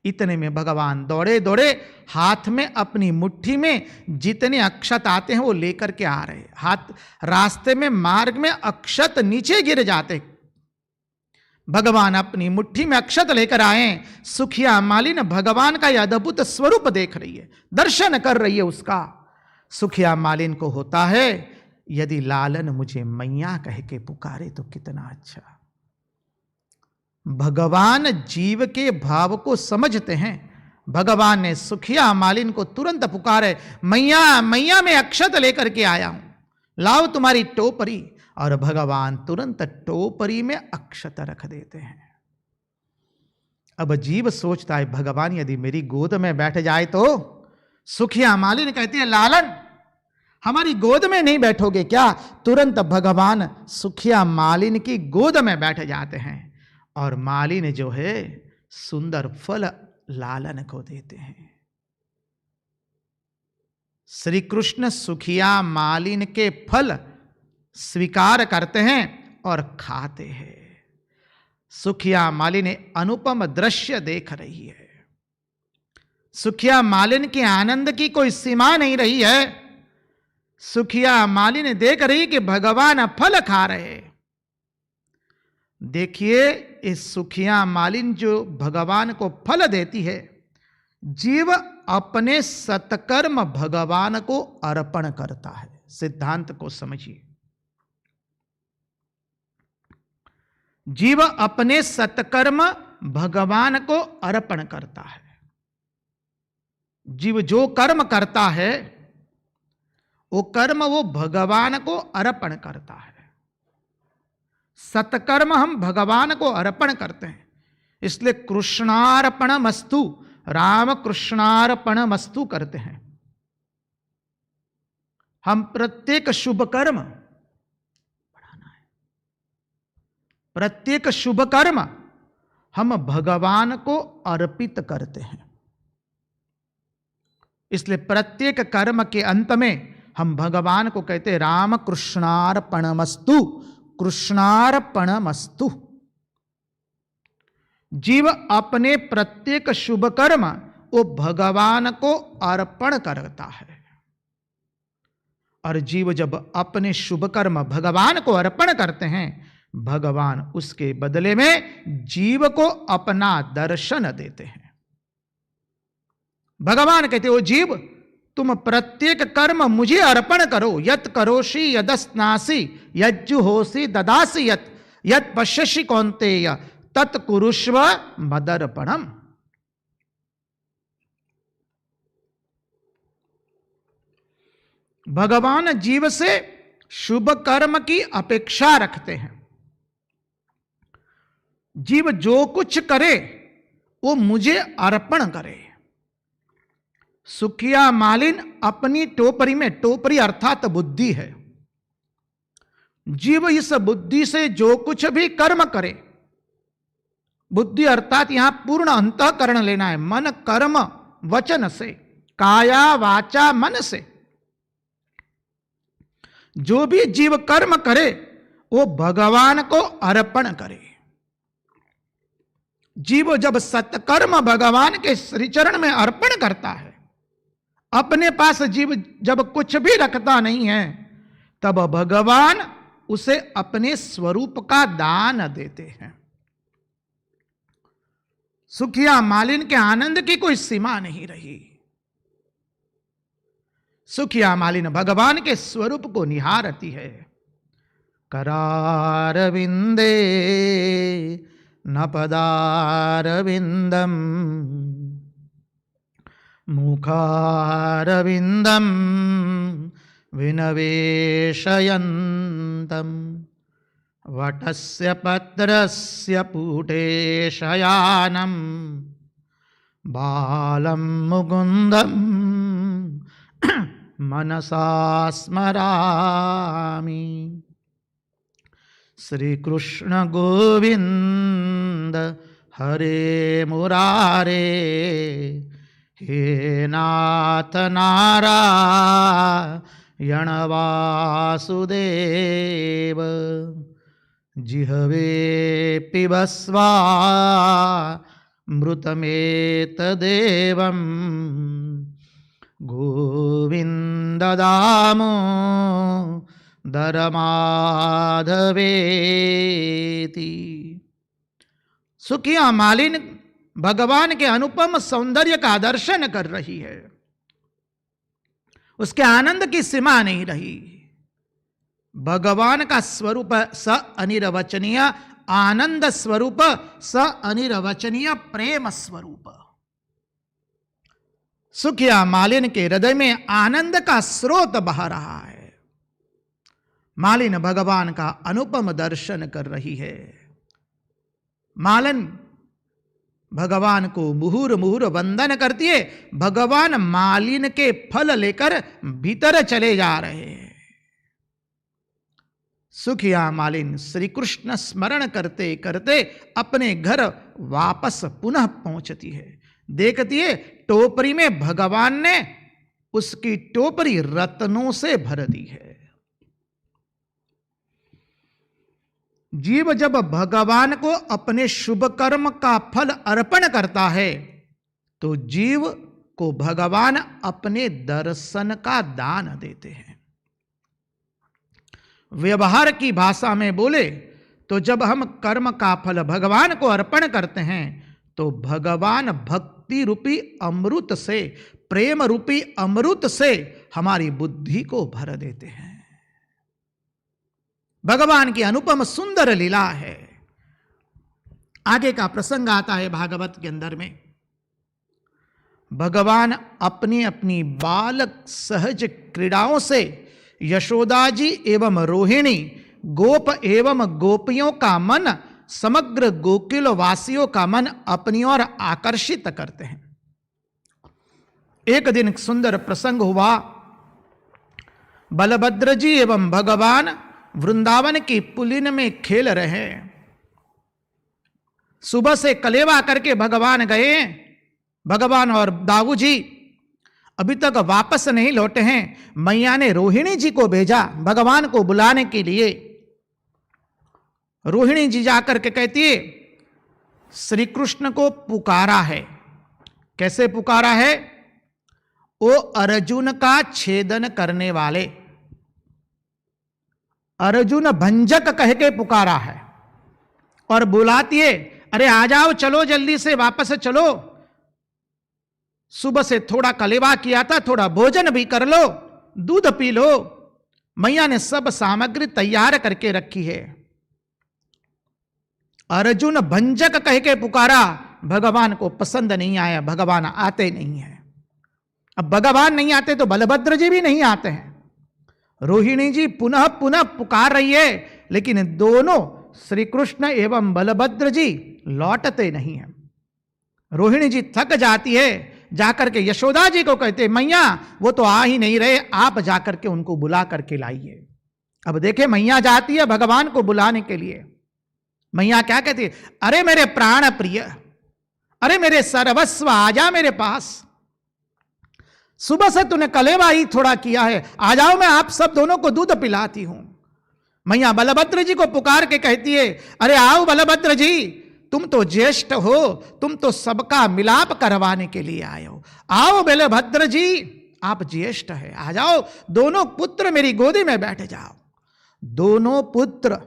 इतने में भगवान दौड़े दौड़े हाथ में अपनी मुट्ठी में जितने अक्षत आते हैं वो लेकर के आ रहे। हाथ रास्ते में मार्ग में अक्षत नीचे गिर जाते। भगवान अपनी मुट्ठी में अक्षत लेकर आए। सुखिया मालिन भगवान का यह अद्भुत स्वरूप देख रही है, दर्शन कर रही है उसका। सुखिया मालिन को होता है, यदि लालन मुझे मैया कह के पुकारे तो कितना अच्छा। भगवान जीव के भाव को समझते हैं। भगवान ने सुखिया मालिन को तुरंत पुकारे, मैया मैया मैं अक्षत लेकर के आया हूं, लाओ तुम्हारी टोपरी। और भगवान तुरंत टोपरी में अक्षत रख देते हैं। अब जीव सोचता है, भगवान यदि मेरी गोद में बैठ जाए तो? सुखिया मालिन कहती है, लालन हमारी गोद में नहीं बैठोगे क्या? तुरंत भगवान सुखिया मालिन की गोद में बैठ जाते हैं और मालिन जो है सुंदर फल लालन को देते हैं। श्री कृष्ण सुखिया मालिन के फल स्वीकार करते हैं और खाते हैं। सुखिया मालिन अनुपम दृश्य देख रही है। सुखिया मालिन के आनंद की कोई सीमा नहीं रही है। सुखिया मालिन देख रही कि भगवान फल खा रहे। देखिए, इस सुखिया मालिन जो भगवान को फल देती है, जीव अपने सत्कर्म भगवान को अर्पण करता है। सिद्धांत को समझिए। जीव अपने सत्कर्म भगवान को अर्पण करता है। जीव जो कर्म करता है वो कर्म वो भगवान को अर्पण करता है। सत्कर्म हम भगवान को अर्पण करते हैं, इसलिए कृष्णार्पणमस्तु, राम कृष्णार्पणमस्तु करते हैं। हम प्रत्येक शुभ कर्म बढ़ाना है, प्रत्येक शुभ कर्म हम भगवान को अर्पित करते हैं। इसलिए प्रत्येक कर्म के अंत में हम भगवान को कहते हैं राम कृष्णार्पणमस्तु, कृष्णार्पणमस्तु। जीव अपने प्रत्येक शुभ कर्म वो भगवान को अर्पण करता है, और जीव जब अपने शुभ कर्म भगवान को अर्पण करते हैं, भगवान उसके बदले में जीव को अपना दर्शन देते हैं। भगवान कहते हो जीव तुम प्रत्येक कर्म मुझे अर्पण करो, यत करोषि यदस्नासि यज्जुहोषि ददासि यत पश्यसि कौन्तेय तत् कुरुष्व मदर्पणम्। भगवान जीव से शुभ कर्म की अपेक्षा रखते हैं। जीव जो कुछ करे वो मुझे अर्पण करे। सुखिया मालिन अपनी टोपरी में, टोपरी अर्थात बुद्धि है, जीव इस बुद्धि से जो कुछ भी कर्म करे, बुद्धि अर्थात यहां पूर्ण अंतःकरण लेना है, मन कर्म वचन से, काया वाचा मन से जो भी जीव कर्म करे वो भगवान को अर्पण करे। जीव जब सत्कर्म भगवान के श्री चरण में अर्पण करता है, अपने पास जीव जब कुछ भी रखता नहीं है, तब भगवान उसे अपने स्वरूप का दान देते हैं। सुखिया मालिन के आनंद की कोई सीमा नहीं रही। सुखिया मालिन भगवान के स्वरूप को निहारती है। करारविंदे न पदारविंदम मुखारविंदम विनवेशयन्तम वटस्य पत्रस्य पुटे शयानम बालं मुकुंदम मनसा स्मरामि। श्री कृष्ण गोविंद हरे मुरारे, हे नाथ नारायण वासुदेव। जिह्वे पिबस्वा मृतमेतदेवं गोविंद दामोदर माधवेति। सुखिया मालिन भगवान के अनुपम सौंदर्य का दर्शन कर रही है, उसके आनंद की सीमा नहीं रही। भगवान का स्वरूप स अनिर्वचनीय आनंद स्वरूप, स अनिर्वचनीय प्रेम स्वरूप। सुखिया मालिन के हृदय में आनंद का स्रोत बह रहा है। मालिन भगवान का अनुपम दर्शन कर रही है। मालिन भगवान को मुहुर मुहुर वंदन करती है। भगवान मालिन के फल लेकर भीतर चले जा रहे हैं। सुखिया मालिन श्री कृष्ण स्मरण करते करते अपने घर वापस पुनः पहुंचती है। देखती है टोपरी में भगवान ने उसकी टोपरी रत्नों से भर दी है। जीव जब भगवान को अपने शुभ कर्म का फल अर्पण करता है, तो जीव को भगवान अपने दर्शन का दान देते हैं। व्यवहार की भाषा में बोले तो जब हम कर्म का फल भगवान को अर्पण करते हैं, तो भगवान भक्ति रूपी अमृत से, प्रेम रूपी अमृत से हमारी बुद्धि को भर देते हैं। भगवान की अनुपम सुंदर लीला है। आगे का प्रसंग आता है भागवत के अंदर में। भगवान अपनी अपनी बालक सहज क्रीड़ाओं से यशोदा जी एवं रोहिणी, गोप एवं गोपियों का मन, समग्र गोकुल वासियों का मन अपनी ओर आकर्षित करते हैं। एक दिन एक सुंदर प्रसंग हुआ। बलभद्र जी एवं भगवान वृंदावन की पुलिन में खेल रहे हैं। सुबह से कलेवा करके भगवान गए। भगवान और दाऊ जी अभी तक वापस नहीं लौटे हैं। मैया ने रोहिणी जी को भेजा भगवान को बुलाने के लिए। रोहिणी जी जाकर के कहती है, श्री कृष्ण को पुकारा है। कैसे पुकारा है? वो अर्जुन का छेदन करने वाले, अर्जुन भंजक कह के पुकारा है। और बुलाती है, अरे आ जाओ, चलो जल्दी से वापस चलो। सुबह से थोड़ा कलेवा किया था, थोड़ा भोजन भी कर लो, दूध पी लो। मैया ने सब सामग्री तैयार करके रखी है। अर्जुन भंजक कह के पुकारा, भगवान को पसंद नहीं आया। भगवान आते नहीं है। अब भगवान नहीं आते तो बलभद्र जी भी नहीं आते हैं। रोहिणी जी पुनः पुनः पुकार रही है, लेकिन दोनों श्री कृष्ण एवं बलभद्र जी लौटते नहीं हैं। रोहिणी जी थक जाती है, जाकर के यशोदा जी को कहते, मैया वो तो आ ही नहीं रहे, आप जाकर के उनको बुला करके लाइए। अब देखे मैया जाती है भगवान को बुलाने के लिए। मैया क्या कहती है? अरे मेरे प्राण प्रिय, अरे मेरे सर्वस्व, आजा मेरे पास। सुबह से तूने कलेवा ही थोड़ा किया है, आ जाओ, मैं आप सब दोनों को दूध पिलाती हूं। मैया बलभद्र जी को पुकार के कहती है, अरे आओ बलभद्र जी, तुम तो ज्येष्ठ हो, तुम तो सबका मिलाप करवाने के लिए आए हो। आओ बलभद्र जी, आप ज्येष्ठ है, आ जाओ, दोनों पुत्र मेरी गोदी में बैठ जाओ। दोनों पुत्र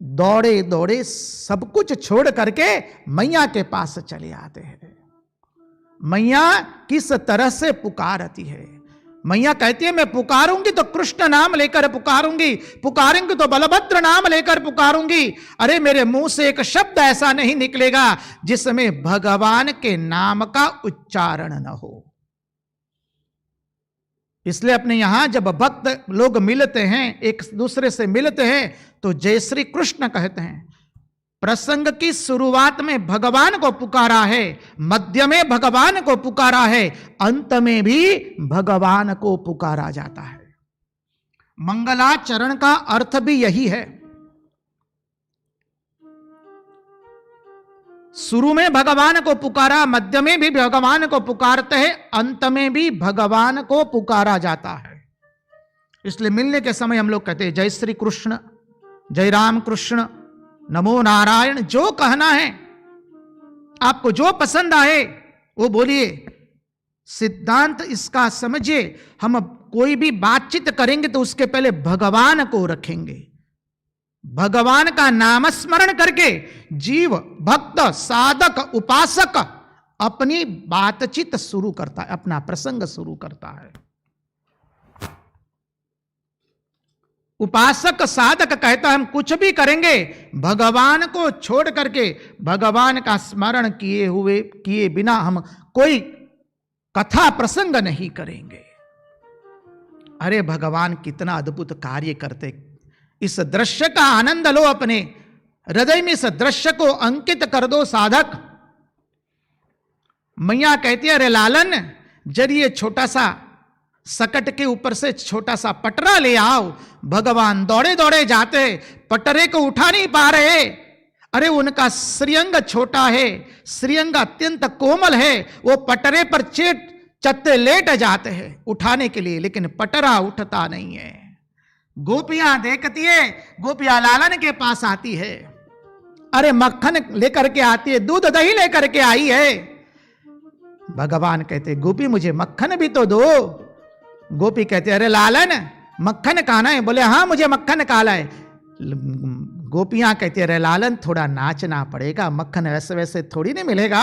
दौड़े दौड़े सब कुछ छोड़ करके मैया के पास चले आते हैं। मैया किस तरह से पुकारती है? मैया कहती है, मैं पुकारूंगी तो कृष्ण नाम लेकर पुकारूंगी, पुकारेंगे तो बलभद्र नाम लेकर पुकारूंगी। अरे मेरे मुंह से एक शब्द ऐसा नहीं निकलेगा जिसमें भगवान के नाम का उच्चारण न हो। इसलिए अपने यहां जब भक्त लोग मिलते हैं, एक दूसरे से मिलते हैं, तो जय श्री कृष्ण कहते हैं। प्रसंग की शुरुआत में भगवान को पुकारा है, मध्य में भगवान को पुकारा है, अंत में भी भगवान को पुकारा जाता है। मंगलाचरण का अर्थ भी यही है। शुरू में भगवान को पुकारा, मध्य में भी भगवान को पुकारते हैं, अंत में भी भगवान को पुकारा जाता है। इसलिए मिलने के समय हम लोग कहते हैं, जय श्री कृष्ण, जय राम कृष्ण, नमो नारायण। जो कहना है, आपको जो पसंद आए वो बोलिए। सिद्धांत इसका समझिए, हम कोई भी बातचीत करेंगे तो उसके पहले भगवान को रखेंगे। भगवान का नाम स्मरण करके जीव, भक्त, साधक, उपासक अपनी बातचीत शुरू करता है, अपना प्रसंग शुरू करता है। उपासक साधक कहता है, हम कुछ भी करेंगे भगवान को छोड़ करके, भगवान का स्मरण किए बिना हम कोई कथा प्रसंग नहीं करेंगे। अरे भगवान कितना अद्भुत कार्य करते। इस दृश्य का आनंद लो, अपने हृदय में इस दृश्य को अंकित कर दो साधक। मैया कहती है, अरे लालन, जरिए छोटा सा सकट के ऊपर से छोटा सा पटरा ले आओ। भगवान दौड़े दौड़े जाते, पटरे को उठा नहीं पा रहे। अरे उनका श्रीअंग छोटा है, श्रीअंग अत्यंत कोमल है, वो पटरे पर चत्ते लेट जाते हैं उठाने के लिए, लेकिन पटरा उठता नहीं है। गोपियां देखती है, गोपियां लालन के पास आती है, अरे मक्खन लेकर के आती है, दूध दही लेकर के आई है। भगवान कहते, गोपी मुझे मक्खन भी तो दो। गोपी कहते, अरे लालन मक्खन खाना है? बोले हाँ मुझे मक्खन खाना है। गोपियां कहती, अरे लालन थोड़ा नाचना पड़ेगा, मक्खन वैसे वैसे थोड़ी नहीं मिलेगा,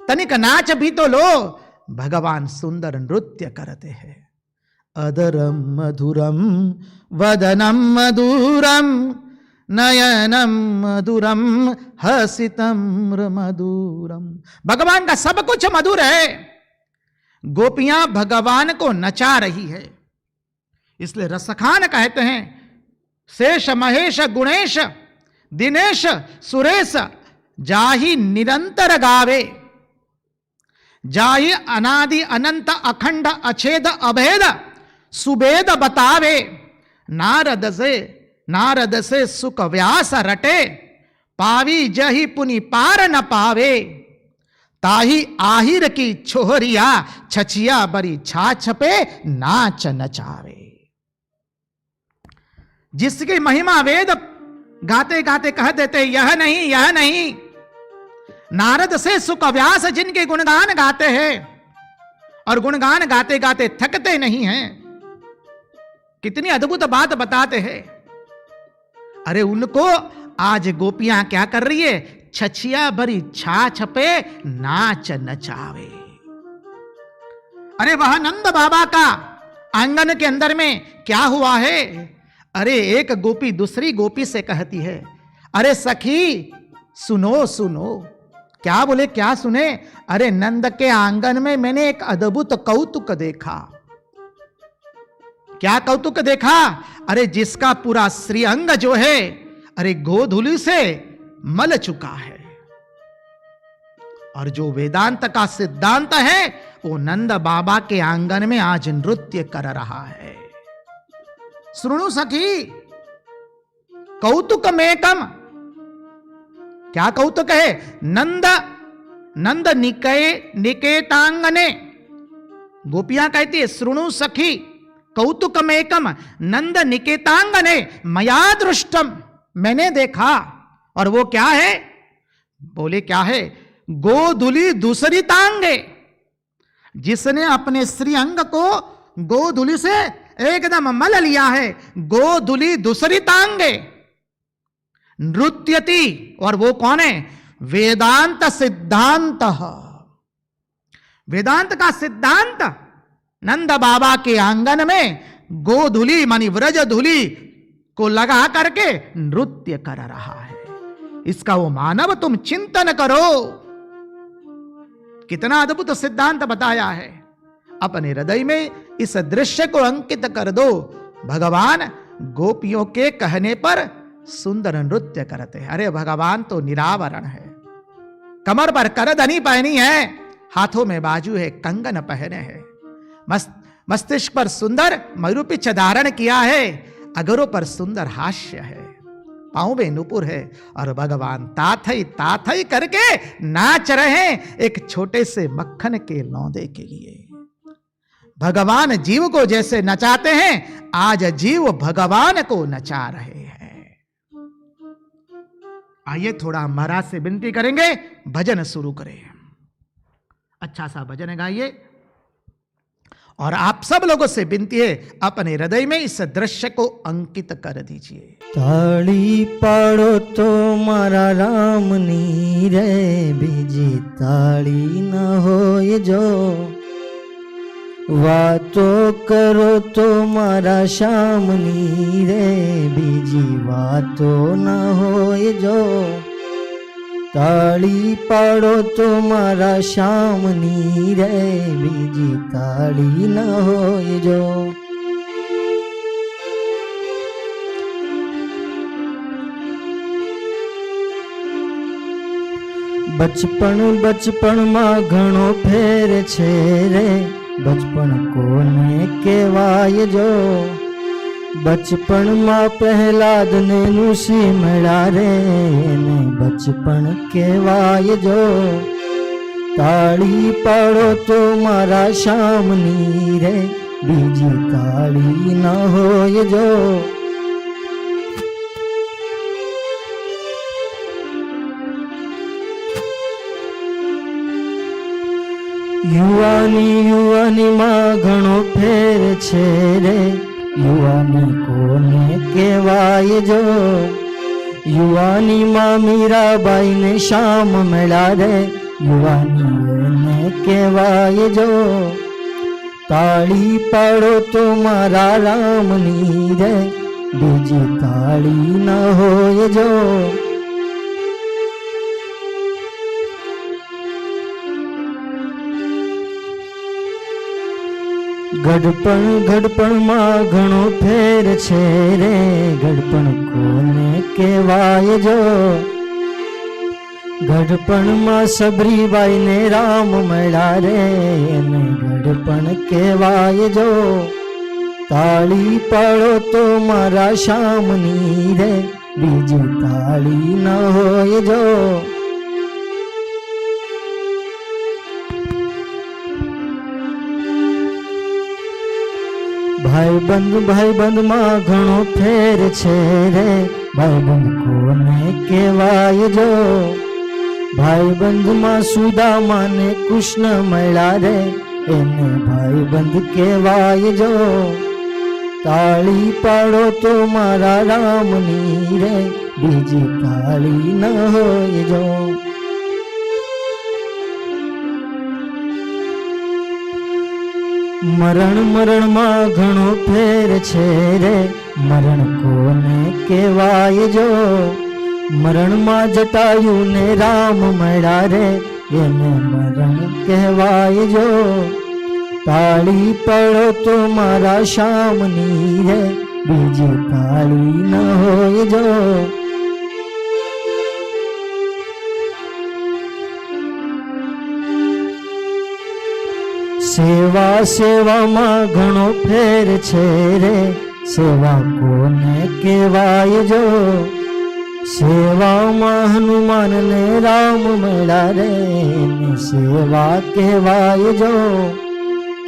तनिक नाच भी तो लो। भगवान सुंदर नृत्य करते हैं। अदरम मधुरम वदनम मधुरम नयनम मधुरम हसितम मधुरम। भगवान का सब कुछ मधुर है। गोपियां भगवान को नचा रही है, इसलिए रसखान कहते हैं शेष महेश गुणेश दिनेश सुरेश जाहि निरंतर गावे, जाहि अनादि अनंत अखंड अछेद अभेद सुभेद बतावे। नारद से सुख व्यास रटे, पावी जहि पुनि पार न पावे। ताही आहिर की छोहरिया छचिया बरी छाछ पे नाच नचावे। जिसकी महिमा वेद गाते गाते कह देते यह नहीं यह नहीं। नारद से सुख व्यास जिनके गुणगान गाते हैं और गुणगान गाते गाते थकते नहीं हैं, कितनी अद्भुत बात बताते हैं। अरे उनको आज गोपियां क्या कर रही है? छछिया भरी छाछ पे नाच नचावे। अरे वह नंद बाबा का आंगन के अंदर में क्या हुआ है? अरे एक गोपी दूसरी गोपी से कहती है, अरे सखी सुनो सुनो। क्या बोले? क्या सुने? अरे नंद के आंगन में मैंने एक अद्भुत कौतुक देखा। क्या कौतुक देखा? अरे जिसका पूरा श्रीअंग जो है अरे गोधूलि से मल चुका है, और जो वेदांत का सिद्धांत है वो नंद बाबा के आंगन में आज नृत्य कर रहा है। सुनो सखी कौतुक मेकम। क्या कौतुक है? नंद निकेतांगने। गोपियां कहती है सुनो सखी कौतुक मेकम नंद निकेतांगने मया दृष्टम। मैंने देखा। और वो क्या है? बोले क्या है? गोधुली दूसरी तांगे। जिसने अपने श्रीअंग को गोधुली से एकदम मल लिया है। गोधुली दूसरी तांगे नृत्यति। और वो कौन है? वेदांत सिद्धांत। वेदांत का सिद्धांत नंद बाबा के आंगन में गोधुली मानी व्रज धुली को लगा करके नृत्य कर रहा है। इसका वो मानव तुम चिंतन करो। कितना अद्भुत सिद्धांत बताया है। अपने हृदय में इस दृश्य को अंकित कर दो। भगवान गोपियों के कहने पर सुंदर नृत्य करते हैं। अरे भगवान तो निरावरण है। कमर पर करधनी पहनी है, हाथों में बाजू है, कंगन पहने हैं, मस्तिष्क पर सुंदर मयूरपिच्छ धारण किया है, अगरों पर सुंदर हास्य है, पांव में नुपुर है, और भगवान ताथई ताथई करके नाच रहे हैं एक छोटे से मक्खन के लौंदे के लिए। भगवान जीव को जैसे नचाते हैं, आज जीव भगवान को नचा रहे हैं। आइए थोड़ा महाराज से विनती करेंगे, भजन शुरू करें। अच्छा सा भजन गाइए। और आप सब लोगों से विनती है, अपने हृदय में इस दृश्य को अंकित कर दीजिए। ताड़ी पाड़ो तो मारा राम नी रे, बीजी ताड़ी न होए जो, वातो करो तो मारा श्याम नी रे, बीजी वातो न होए जो, ताड़ी पाड़ो तो मारा श्याम नी रे, बीजी ताड़ी न होए जो। बचपन में घणो फेर छे रे, बचपन कोने केवाय जो, बचपन में प्रहलाद ने नुसी मेड़ा रे, ने बचपन केवाय जो, ताड़ी पाड़ो तो मारा श्याम नी रे, बीजी ताड़ी न होए जो। युवानी में घणो फेर छे रे, युवानी कोने केवाय जो, युवानी में मीराबाई ने श्याम मेला रे, युवानी ने કહેવાય જો, તાળી પાડો તો મારા રામની રે, બીજી તાળી ન હોય જો. ગડપણમાં ઘણો ફેર છે રે, ગડપણ કોને કહેવાય જો. ગડપણમાં સબરીબાઈને રામ મળ્યા રે, એને ગડપણ કહેવાય જો. તાળી પાડો તો મારા શ્યામની રે, બીજી તાળી ન હોય જો. ભાઈબંધમાં ઘણો ફેર છે રે, ભાઈબંધ કોને કહેવાય જો. ભાઈબંધમાં સુદામાને કૃષ્ણ મળ્યા રે, એને ભાઈબંધ કહેવાય જો. તાળી પાડો તો મારા રામની રે, બીજી તાળી ન હોય જો. મરણમાં ઘણો ફેર છે રે, મરણ કોને કહેવાય જો. મરણમાં જટાયુને રામ મળ્યા રે, એને મરણ કહેવાય જો. તાળી પડો તો મારા શ્યામની રે, બીજી તાળી ન હોય જો. સેવામાં ઘણો ફેર છે રે, સેવા કોને કહેવાય જો. સેવામાં હનુમાન ને રામ મળ્યા રે, એને સેવા કહેવાય જો.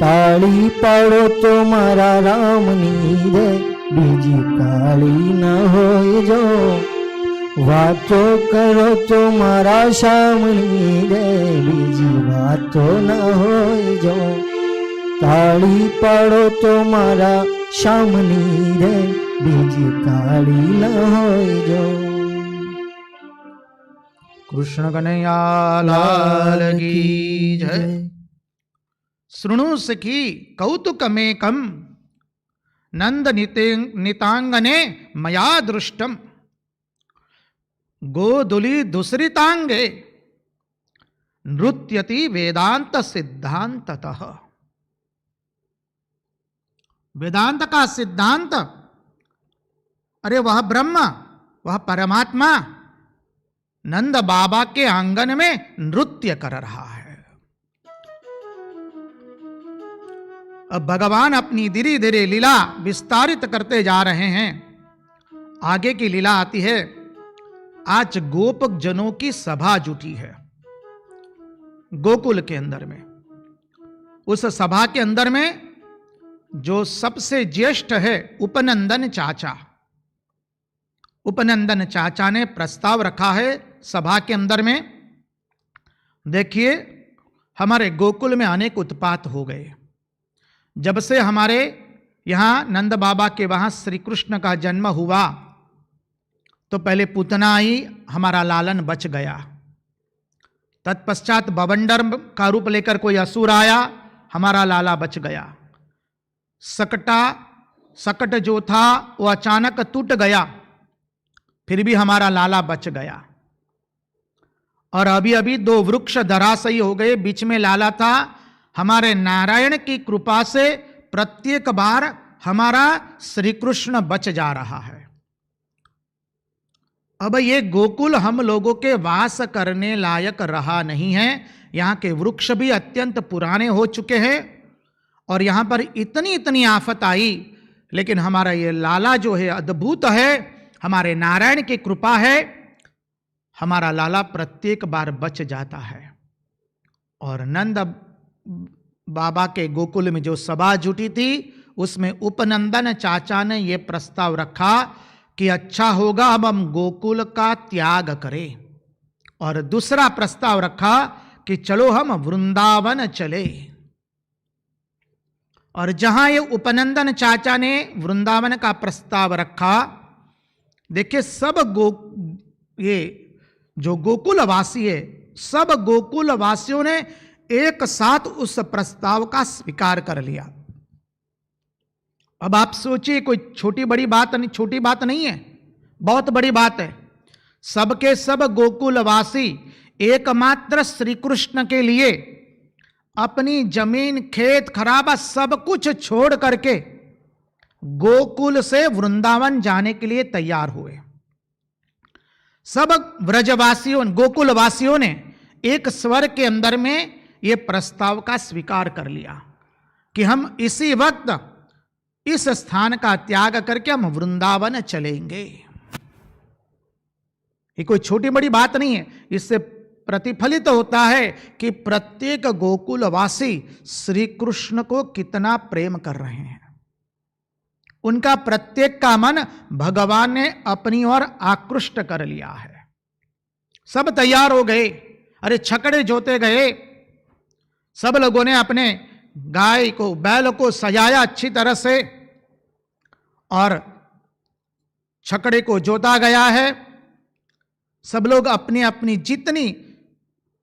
તાળી પાડો તો મારા રામની રે, બીજી તાળી ન હોય જો. વાતો કરો તો મારા શ્યામની રે, બીજી વાતો ન હોય જો. તાળી પાડો તો મારા શ્યામની રે, બીજી તાળી ન હોય જો. કૃષ્ણ કનૈયા લાલ કી જય. શૃણુ સખી કૌતુકમેકમ નંદ નિતાંગને મયા દૃષ્ટમ, गोदुली दुसरितांगे नृत्यति वेदांत सिद्धांततः. वेदांत का सिद्धांत, अरे वह ब्रह्म, वह परमात्मा नंद बाबा के आंगन में नृत्य कर रहा है. अब भगवान अपनी धीरे धीरे लीला विस्तारित करते जा रहे हैं. आगे की लीला आती है. आज गोपक जनों की सभा जुटी है गोकुल के अंदर में. उस सभा के अंदर में जो सबसे ज्येष्ठ है उपनंदन चाचा, उपनंदन चाचा ने प्रस्ताव रखा है सभा के अंदर में. देखिए, हमारे गोकुल में अनेक उत्पात हो गए. जब से हमारे यहां नंद बाबा के वहां श्री कृष्ण का जन्म हुआ तो पहले पूतना ही हमारा लालन बच गया. तत्पश्चात बवंडर का रूप लेकर कोई असुर आया, हमारा लाला बच गया. सकट जो था वो अचानक टूट गया, फिर भी हमारा लाला बच गया. और अभी अभी 2 वृक्ष धराशायी हो गए, बीच में लाला था. हमारे नारायण की कृपा से प्रत्येक बार हमारा श्री कृष्ण बच जा रहा है. अब ये गोकुल हम लोगों के वास करने लायक रहा नहीं है. यहाँ के वृक्ष भी अत्यंत पुराने हो चुके हैं और यहाँ पर इतनी आफत आई, लेकिन हमारा ये लाला जो है अद्भुत है. हमारे नारायण की कृपा है, हमारा लाला प्रत्येक बार बच जाता है. और नंद बाबा के गोकुल में जो सभा जुटी थी उसमें उपनंदन चाचा ने ये प्रस्ताव रखा कि अच्छा होगा अब हम गोकुल का त्याग करें. और दूसरा प्रस्ताव रखा कि चलो हम वृंदावन चले. और जहां ये उपनंदन चाचा ने वृंदावन का प्रस्ताव रखा, देखिए ये जो गोकुल वासी है, सब गोकुल वासियों ने एक साथ उस प्रस्ताव का स्वीकार कर लिया। अब आप सोचिए, कोई छोटी बात नहीं है, बहुत बड़ी बात है। सबके सब गोकुलवासी एकमात्र श्री कृष्ण के लिए अपनी जमीन, खेत खराबा सब कुछ छोड़ करके गोकुल से वृंदावन जाने के लिए तैयार हुए। सब व्रजवासियों, गोकुलवासियों ने एक स्वर के अंदर में यह प्रस्ताव का स्वीकार कर लिया कि हम इसी वक्त इस स्थान का त्याग करके हम वृंदावन चलेंगे। ये कोई छोटी बड़ी बात नहीं है। इससे प्रतिफलित होता है कि प्रत्येक गोकुलवासी श्री कृष्ण को कितना प्रेम कर रहे हैं। उनका प्रत्येक का मन भगवान ने अपनी ओर आकृष्ट कर लिया है। सब तैयार हो गए। अरे छकड़े जोते गए, सब लोगों ने अपने गाय को, बैल को सजाया अच्छी तरह से और छकड़े को जोता गया है। सब लोग अपनी अपनी जितनी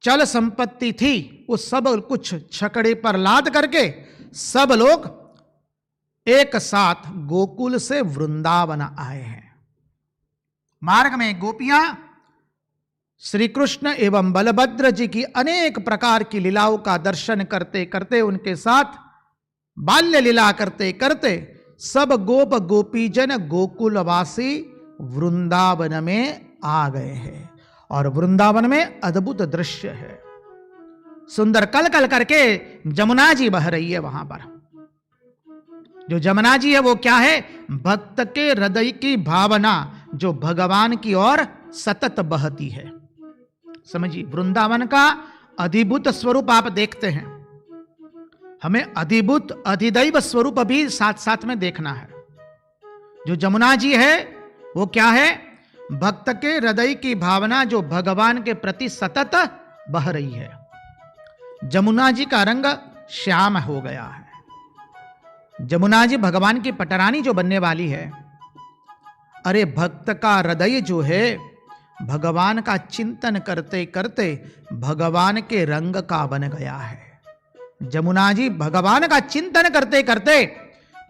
चल संपत्ति थी वो सब कुछ छकड़े पर लाद करके सब लोग एक साथ गोकुल से वृंदावन आए हैं। मार्ग में गोपियां श्री कृष्ण एवं बलभद्र जी की अनेक प्रकार की लीलाओं का दर्शन करते करते, उनके साथ बाल्य लीला करते करते सब गोप गोपीजन गोकुलवासी वृंदावन में आ गए हैं। और वृंदावन में अद्भुत दृश्य है। सुंदर कल कल करके जमुना जी बह रही है। वहां पर जो जमुना जी है वो क्या है? भक्त के हृदय की भावना जो भगवान की ओर सतत बहती है। समझिए, वृंदावन का अधिभूत स्वरूप आप देखते हैं। हमें अधिभूत अधिदैव स्वरूप भी साथ साथ में देखना है। जो जमुना जी है वो क्या है? भक्त के हृदय की भावना जो भगवान के प्रति सतत बह रही है। जमुना जी का रंग श्याम हो गया है। जमुना जी भगवान की पटरानी जो बनने वाली है। अरे भक्त का हृदय जो है भगवान का चिंतन करते करते भगवान के रंग का बन गया है। जमुना जी भगवान का चिंतन करते करते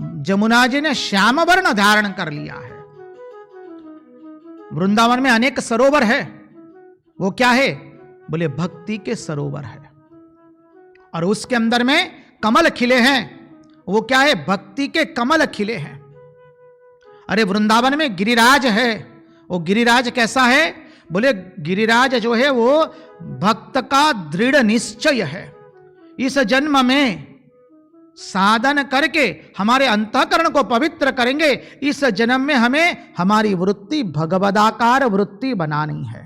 जमुना जी ने श्याम वर्ण धारण कर लिया है। वृंदावन में अनेक सरोवर है। वो क्या है? बोले भक्ति के सरोवर है। और उसके अंदर में कमल खिले हैं। वो क्या है? भक्ति के कमल खिले हैं। अरे वृंदावन में गिरिराज है। वो गिरिराज कैसा है? बोले गिरिराज जो है वो भक्त का दृढ़ निश्चय है। इस जन्म में साधन करके हमारे अंतःकरण को पवित्र करेंगे। इस जन्म में हमें हमारी वृत्ति भगवदाकार वृत्ति बनानी है।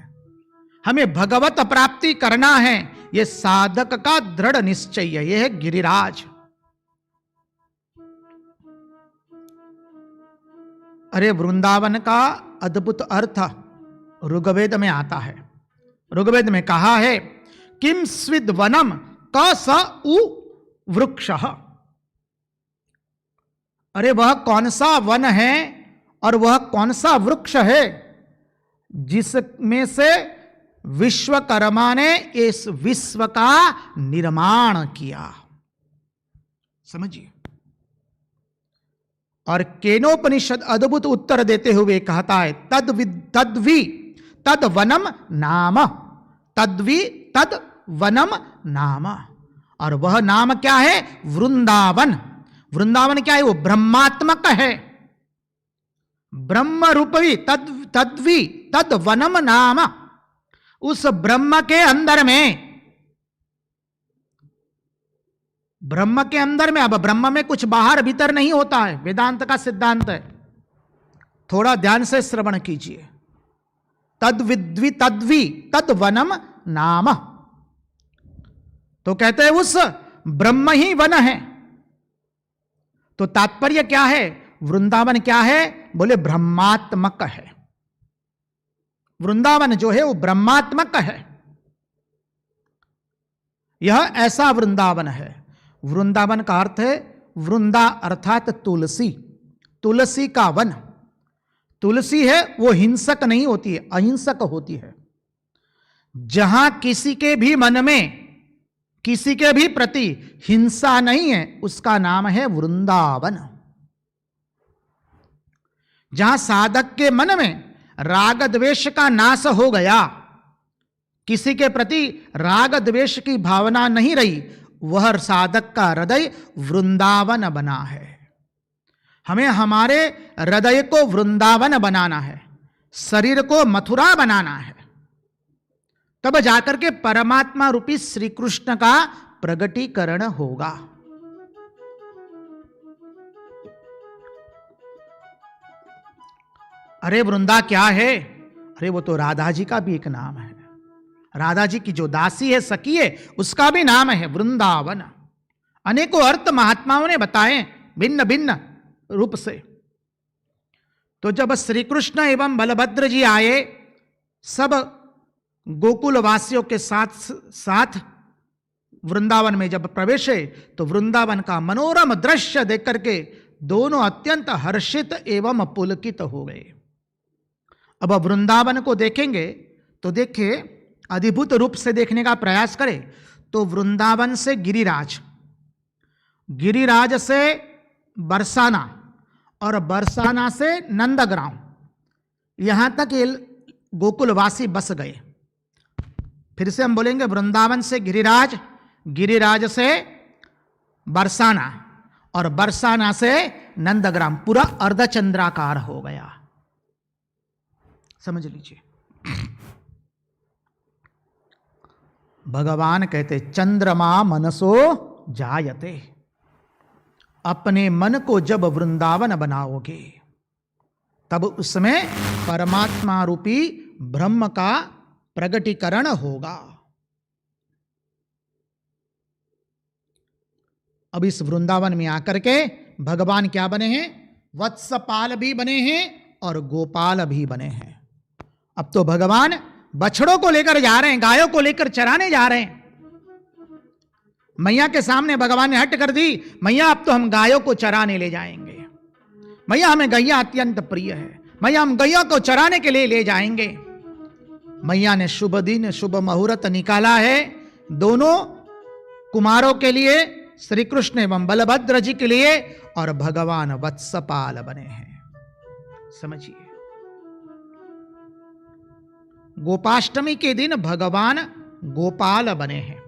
हमें भगवत प्राप्ति करना है। यह साधक का दृढ़ निश्चय है। यह है गिरिराज। अरे वृंदावन का अद्भुत अर्थ ऋग्वेद में आता है। ऋग्वेद में कहा है किम स्विद वनम क स उ वृक्षः। अरे वह कौन सा वन है और वह कौन सा वृक्ष है जिसमें से विश्वकर्मा ने इस विश्व का निर्माण किया। समझिए। और केनोपनिषद अद्भुत उत्तर देते हुए कहता है तद्वी तद वनम नाम, तद्वी तद वनम नाम। और वह नाम क्या है? वृंदावन। वृंदावन क्या है? वो ब्रह्मात्मक है। ब्रह्म रूपी तद्वी तद वनम नाम। उस ब्रह्म के अंदर में, ब्रह्म के अंदर में, अब ब्रह्म में कुछ बाहर भीतर नहीं होता है। वेदांत का सिद्धांत है। थोड़ा ध्यान से श्रवण कीजिए। तद्विद्वी तद्वी तद वनम नाम। तो कहते हैं उस ब्रह्म ही वन है। तो तात्पर्य क्या है? वृंदावन क्या है? बोले ब्रह्मात्मक है। वृंदावन जो है वो ब्रह्मात्मक है। यह ऐसा वृंदावन है। वृंदावन का अर्थ है वृंदा अर्थात तुलसी। तुलसी का वन। तुलसी है वो हिंसक नहीं होती है, अहिंसक होती है। जहां किसी के भी मन में किसी के भी प्रति हिंसा नहीं है, उसका नाम है वृंदावन। जहां साधक के मन में राग द्वेष का नाश हो गया, किसी के प्रति राग द्वेष की भावना नहीं रही, वह साधक का हृदय वृंदावन बना है। हमें हमारे हृदय को वृंदावन बनाना है, शरीर को मथुरा बनाना है, तब जाकर के परमात्मा रूपी श्री कृष्ण का प्रगटीकरण होगा। अरे वृंदा क्या है? अरे वो तो राधा जी का भी एक नाम है। राधा जी की जो दासी है, सखी है, उसका भी नाम है वृंदावन। अनेकों अर्थ महात्माओं ने बताए भिन्न भिन्न रूप से। तो जब श्री कृष्ण एवं बलभद्र जी आए, सब गोकुल वासियों के साथ साथ वृंदावन में जब प्रवेश है, तो वृंदावन का मनोरम दृश्य देख करके दोनों अत्यंत हर्षित एवं पुलकित हो गए। अब वृंदावन को देखेंगे तो देखिए, अधिभूत रूप से देखने का प्रयास करें तो वृंदावन से गिरिराज, गिरिराज से बरसाना और बरसाना से नंदग्राम, यहां तक ये गोकुलवासी बस गए। फिर से हम बोलेंगे, वृंदावन से गिरिराज, गिरिराज से बरसाना और बरसाना से नंदग्राम, पूरा अर्धचंद्राकार हो गया। समझ लीजिए। भगवान कहते चंद्रमा मनसो जायते, अपने मन को जब वृंदावन बनाओगे तब उसमें परमात्मा रूपी ब्रह्म का प्रगटीकरण होगा। अब इस वृंदावन में आकर के भगवान क्या बने हैं? वत्सपाल भी बने हैं और गोपाल भी बने हैं। अब तो भगवान बछड़ों को लेकर जा रहे हैं, गायों को लेकर चराने जा रहे हैं। मैया के सामने भगवान ने हट कर दी, मैया अब तो हम गायों को चराने ले जाएंगे, मैया हमें गैया अत्यंत प्रिय है, मैया हम गैया को चराने के लिए ले जाएंगे। मैया ने शुभ दिन शुभ मुहूर्त निकाला है दोनों कुमारों के लिए, श्री कृष्ण एवं बलभद्र जी के लिए, और भगवान वत्सपाल बने हैं। समझिए, गोपाष्टमी के दिन भगवान गोपाल बने हैं।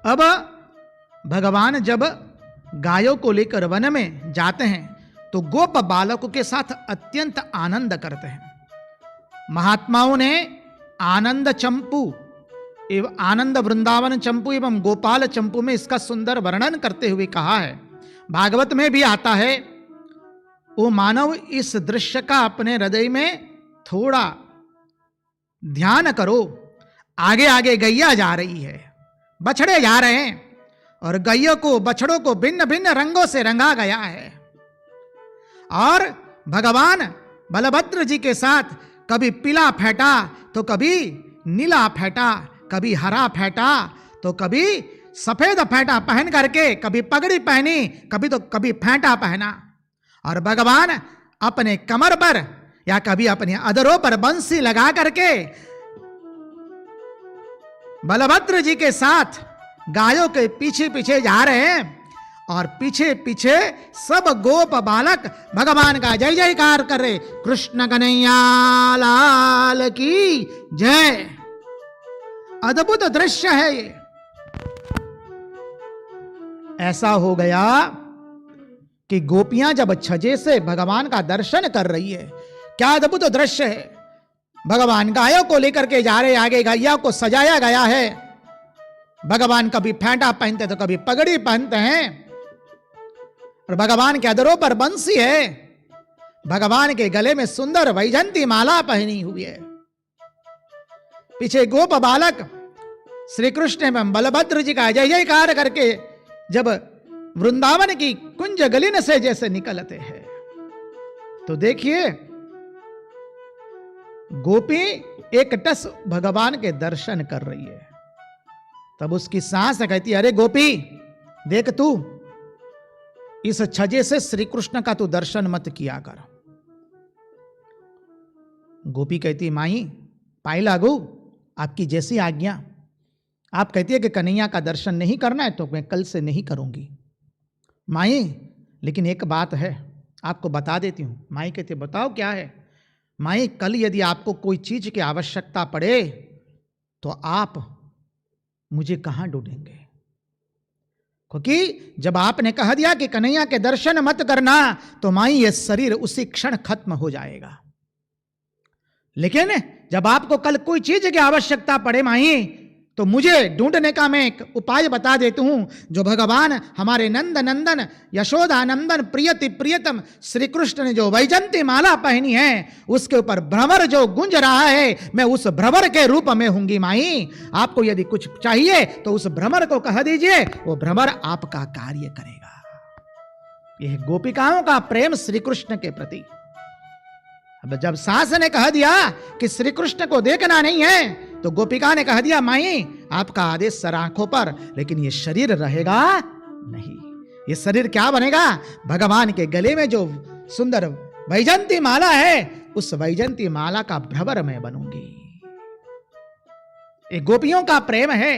अब भगवान जब गायों को लेकर वन में जाते हैं तो गोप बालकों के साथ अत्यंत आनंद करते हैं। महात्माओं ने आनंद चंपू एवं आनंद वृंदावन चंपू एवं गोपाल चंपू में इसका सुंदर वर्णन करते हुए कहा है। भागवत में भी आता है, वो मानव इस दृश्य का अपने हृदय में थोड़ा ध्यान करो। आगे आगे गैया जा रही है, बछड़े जा रहे हैं, और गैया को बछड़ों को भिन्न भिन्न रंगों से रंगा गया है। और भगवान बलभद्र जी के साथ कभी पीला फेंटा तो कभी नीला फेंटा, कभी हरा फेंटा तो कभी सफेद फेंटा पहन करके, कभी पगड़ी पहनी, कभी फेंटा पहना। और भगवान अपने कमर पर या कभी अपने अधरों पर बंसी लगा करके बलभद्र जी के साथ गायों के पीछे पीछे जा रहे हैं, और पीछे पीछे सब गोप बालक भगवान का जय जयकार कर रहे, कृष्ण कन्हैया लाल की जय। अद्भुत दृश्य है ये। ऐसा हो गया कि गोपियां जब छजे से भगवान का दर्शन कर रही है, क्या अद्भुत दृश्य है। भगवान गायों को लेकर के जा रहे, आगे गैया को सजाया गया है। भगवान कभी फेंटा पहनते तो कभी पगड़ी पहनते हैं, और भगवान के अधरों पर बंसी है, भगवान के गले में सुंदर वैजंती माला पहनी हुई है। पीछे गोप बालक श्री कृष्ण एवं बलभद्र जी का जय जयकार करके जब वृंदावन की कुंज गलिन से जैसे निकलते हैं, तो देखिए गोपी एक टस भगवान के दर्शन कर रही है। तब उसकी सास कहती है, अरे गोपी देख, तू इस छजे से श्री कृष्ण का तू दर्शन मत किया कर। गोपी कहती, माई पाई लागू, आपकी जैसी आज्ञा। आप कहती है कि कन्हैया का दर्शन नहीं करना है तो मैं कल से नहीं करूंगी। माई लेकिन एक बात है, आपको बता देती हूं। माई कहती है बताओ क्या है। माई कल यदि आपको कोई चीज की आवश्यकता पड़े तो आप मुझे कहां ढूंढेंगे? क्योंकि जब आपने कह दिया कि कन्हैया के दर्शन मत करना तो माई ये शरीर उसी क्षण खत्म हो जाएगा। लेकिन जब आपको कल कोई चीज की आवश्यकता पड़े माई तो मुझे ढूंढने का मैं एक उपाय बता देती हूं, जो भगवान हमारे नंद नंदन यशोदा नंदन प्रियति प्रियतम श्री कृष्ण ने जो वैजंती माला पहनी है उसके ऊपर भ्रमर जो गूंज रहा है, मैं उस भ्रमर के रूप में होंगी माई। आपको यदि कुछ चाहिए तो उस भ्रमर को कह दीजिए, वो भ्रमर आपका कार्य करेगा। यह गोपिकाओं का प्रेम श्री कृष्ण के प्रति। अब जब सास ने कह दिया कि श्री कृष्ण को देखना नहीं है तो गोपिका ने कह दिया माई आपका आदेश सर आंखों पर, लेकिन ये शरीर रहेगा नहीं। ये शरीर क्या बनेगा? भगवान के गले में जो सुंदर वैजंती माला है उस वैजंती माला का भ्रमर मैं बनूंगी। ये गोपियों का प्रेम है।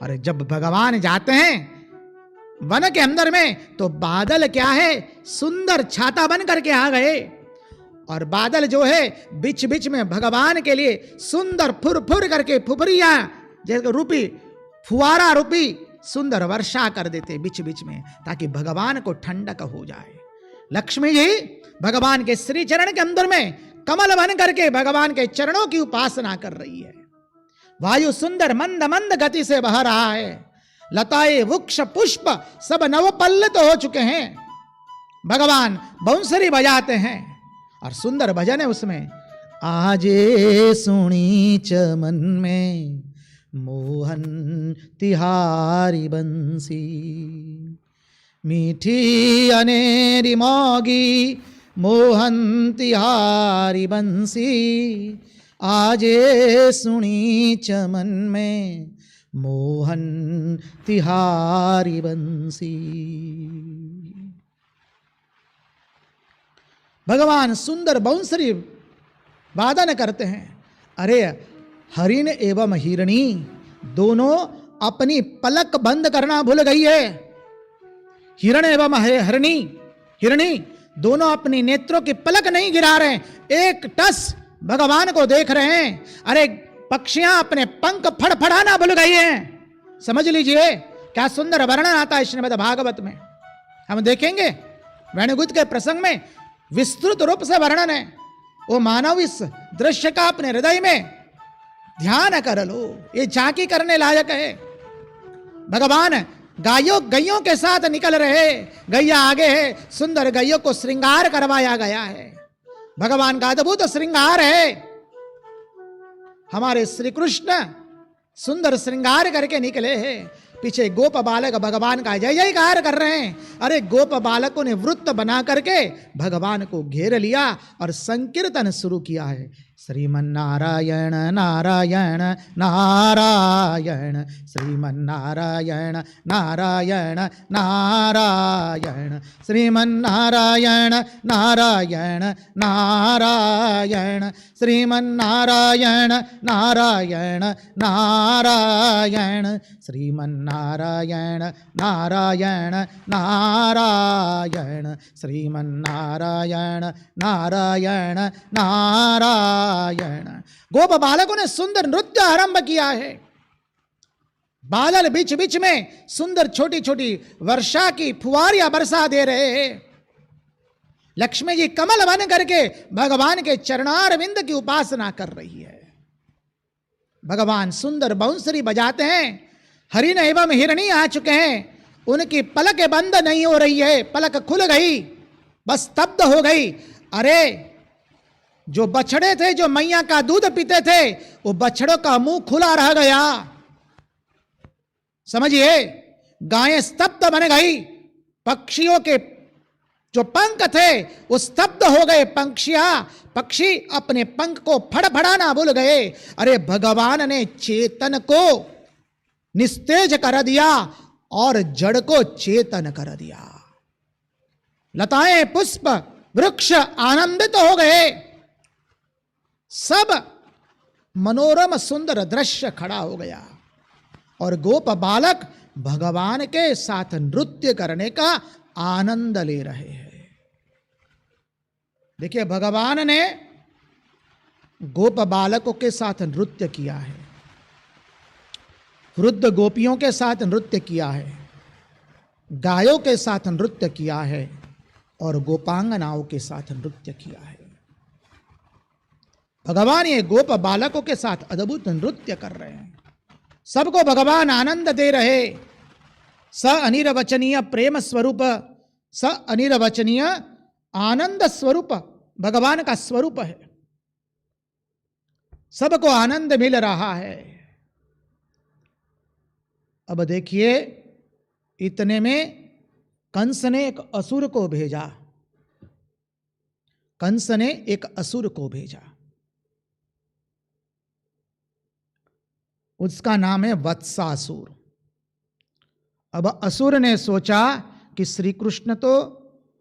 और जब भगवान जाते हैं वन के अंदर में तो बादल क्या है, सुंदर छाता बन करके आ गए। और बादल जो है बीच बीच में भगवान के लिए सुंदर फुर फुर करके फुफरिया जैसे रूपी फुआरा रूपी सुंदर वर्षा कर देते बीच बीच में, ताकि भगवान को ठंडक हो जाए। लक्ष्मी जी भगवान के श्री चरण के अंदर में कमल बन करके भगवान के चरणों की उपासना कर रही है। वायु सुंदर मंद मंद गति से बह रहा है। लताएं वृक्ष पुष्प सब नवपल्लित हो चुके हैं। भगवान बांसुरी बजाते हैं और सुंदर भजन है उसमें। आजे सुनी चमन में मोहन तिहारी बंसी, मीठी अनेरी मोगी मोहन तिहारी बंसी, आजे सुनी चमन में मोहन तिहारी बंसी। भगवान सुंदर बांसुरी वादन करते हैं। अरे हरिण एवं हिरणी दोनों अपनी पलक बंद करना भूल गई है। हिरण एवं हिरणी दोनों अपनी नेत्रों की पलक नहीं गिरा रहे, एक टस भगवान को देख रहे हैं। अरे पक्षियां अपने पंख फड़फड़ाना भूल गई हैं। समझ लीजिए क्या सुंदर वर्णन आता है श्रीमद् भागवत में। हम देखेंगे वेणुगुप्त के प्रसंग में विस्तृत रूप से वर्णन है। वो मानव इस दृश्य का अपने हृदय में ध्यान कर लो, ये झांकी करने लायक है। भगवान गैयों के साथ निकल रहे, गैया आगे है, सुंदर गैयों को श्रृंगार करवाया गया है। भगवान का अद्भुत श्रृंगार है। हमारे श्री कृष्ण सुंदर श्रृंगार करके निकले हैं। पीछे गोप बालक भगवान का जय जयकार कर रहे हैं। अरे गोप बालकों ने वृत्त बना करके भगवान को घेर लिया और संकीर्तन शुरू किया है। श्रीमन्नारायण नारायण नारायण, श्रीमन्नारायण नारायण नारायण, श्रीमन्नारायण नारायण नारायण, श्रीमन्नारायण नारायण नारायण, श्रीमन्नारायण नारायण नारायण, श्रीमन्नारायण नारायण नारायण। गोप बालकों ने सुंदर नृत्य आरंभ किया है। बादल बीच बीच में सुंदर छोटी छोटी वर्षा की फुहारियां बरसा दे रहे हैं। लक्ष्मी जी कमल बन करके भगवान के चरणारविंद की उपासना कर रही है। भगवान सुंदर बांसुरी बजाते हैं। हरिण एवं हिरणी आ चुके हैं। उनकी पलक बंद नहीं हो रही है, पलक खुल गई, बस स्तब्ध हो गई। अरे जो बछड़े थे, जो मैया का दूध पीते थे, वो बछड़ों का मुंह खुला रह गया। समझिए, गायें स्तब्ध बन गई। पक्षियों के जो पंख थे वो स्तब्ध हो गए। पक्षी अपने पंख को फड़फड़ाना भूल गए। अरे भगवान ने चेतन को निस्तेज कर दिया और जड़ को चेतन कर दिया। लताएं पुष्प वृक्ष आनंदित हो गए। सब मनोरम सुंदर दृश्य खड़ा हो गया। और गोप बालक भगवान के साथ नृत्य करने का आनंद ले रहे हैं। देखिए, भगवान ने गोप बालकों के साथ नृत्य किया है, वृद्ध गोपियों के साथ नृत्य किया है, गायों के साथ नृत्य किया है और गोपांगनाओं के साथ नृत्य किया है। भगवान ये गोप बालकों के साथ अद्भुत नृत्य कर रहे हैं, सबको भगवान आनंद दे रहे। स अनिर्वचनीय प्रेम स्वरूप, स अनिर्वचनीय आनंद स्वरूप भगवान का स्वरूप है, सबको आनंद मिल रहा है। अब देखिए, इतने में कंस ने एक असुर को भेजा, कंस ने एक असुर को भेजा, उसका नाम है वत्सासुर। अब असुर ने सोचा कि श्री कृष्ण तो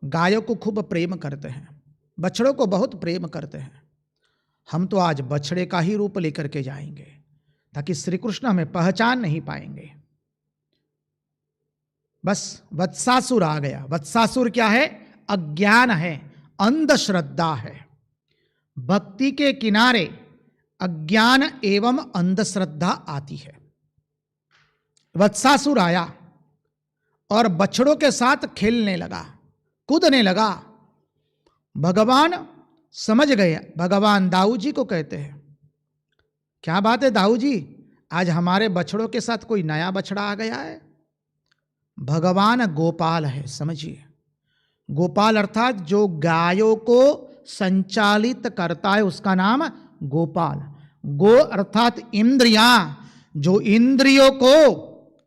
गायों को खूब प्रेम करते हैं, बछड़ों को बहुत प्रेम करते हैं, हम तो आज बछड़े का ही रूप लेकर के जाएंगे ताकि श्री कृष्ण हमें पहचान नहीं पाएंगे। बस वत्सासुर आ गया। वत्सासुर क्या है? अज्ञान है, अंधश्रद्धा है। भक्ति के किनारे अज्ञान एवं अंधश्रद्धा आती है। वत्सासुर आया और बछड़ों के साथ खेलने लगा, कूदने लगा। भगवान समझ गए, भगवान दाऊ जी को कहते हैं, क्या बात है दाऊ जी, आज हमारे बछड़ों के साथ कोई नया बछड़ा आ गया है। भगवान गोपाल है, समझिए, गोपाल अर्थात जो गायों को संचालित करता है उसका नाम गोपाल। गो अर्थात इंद्रियां, जो इंद्रियों को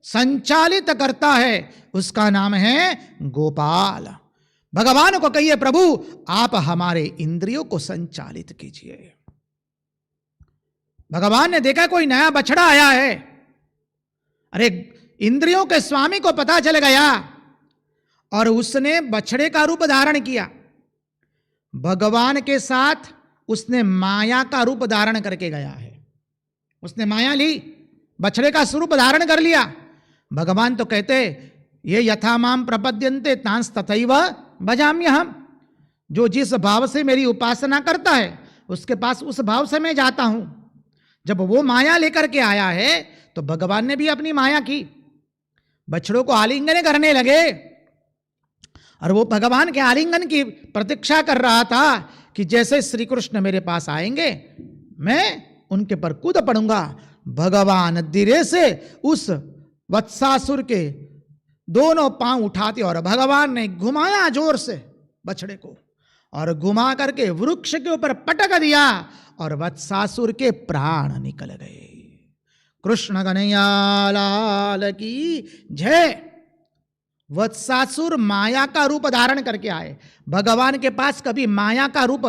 संचालित करता है उसका नाम है गोपाल। भगवान को कहिए, प्रभु आप हमारे इंद्रियों को संचालित कीजिए। भगवान ने देखा कोई नया बछड़ा आया है, अरे इंद्रियों के स्वामी को पता चल गया और उसने बछड़े का रूप धारण किया। भगवान के साथ उसने माया का रूप धारण करके गया है, उसने माया ली, बछड़े का स्वरूप धारण कर लिया। भगवान तो कहते ये यथा माम प्रपद्यन्ते तांस तथैव भजाम्यहम्, जो जिस भाव से मेरी उपासना करता है उसके पास उस भाव से मैं जाता हूं। जब वो माया लेकर के आया है तो भगवान ने भी अपनी माया की, बछड़ों को आलिंगन करने लगे और वो भगवान के आलिंगन की प्रतीक्षा कर रहा था कि जैसे श्री कृष्ण मेरे पास आएंगे मैं उनके पर कूद पड़ूंगा। भगवान धीरे से उस वत्सासुर के दोनों पांव उठाते और भगवान ने घुमाया जोर से बछड़े को और घुमा करके वृक्ष के ऊपर पटक दिया और वत्सासुर के प्राण निकल गए। कृष्ण कन्हैया लाल की जय। वत्सासुर माया का रूप धारण करके आए। भगवान के पास कभी माया का रूप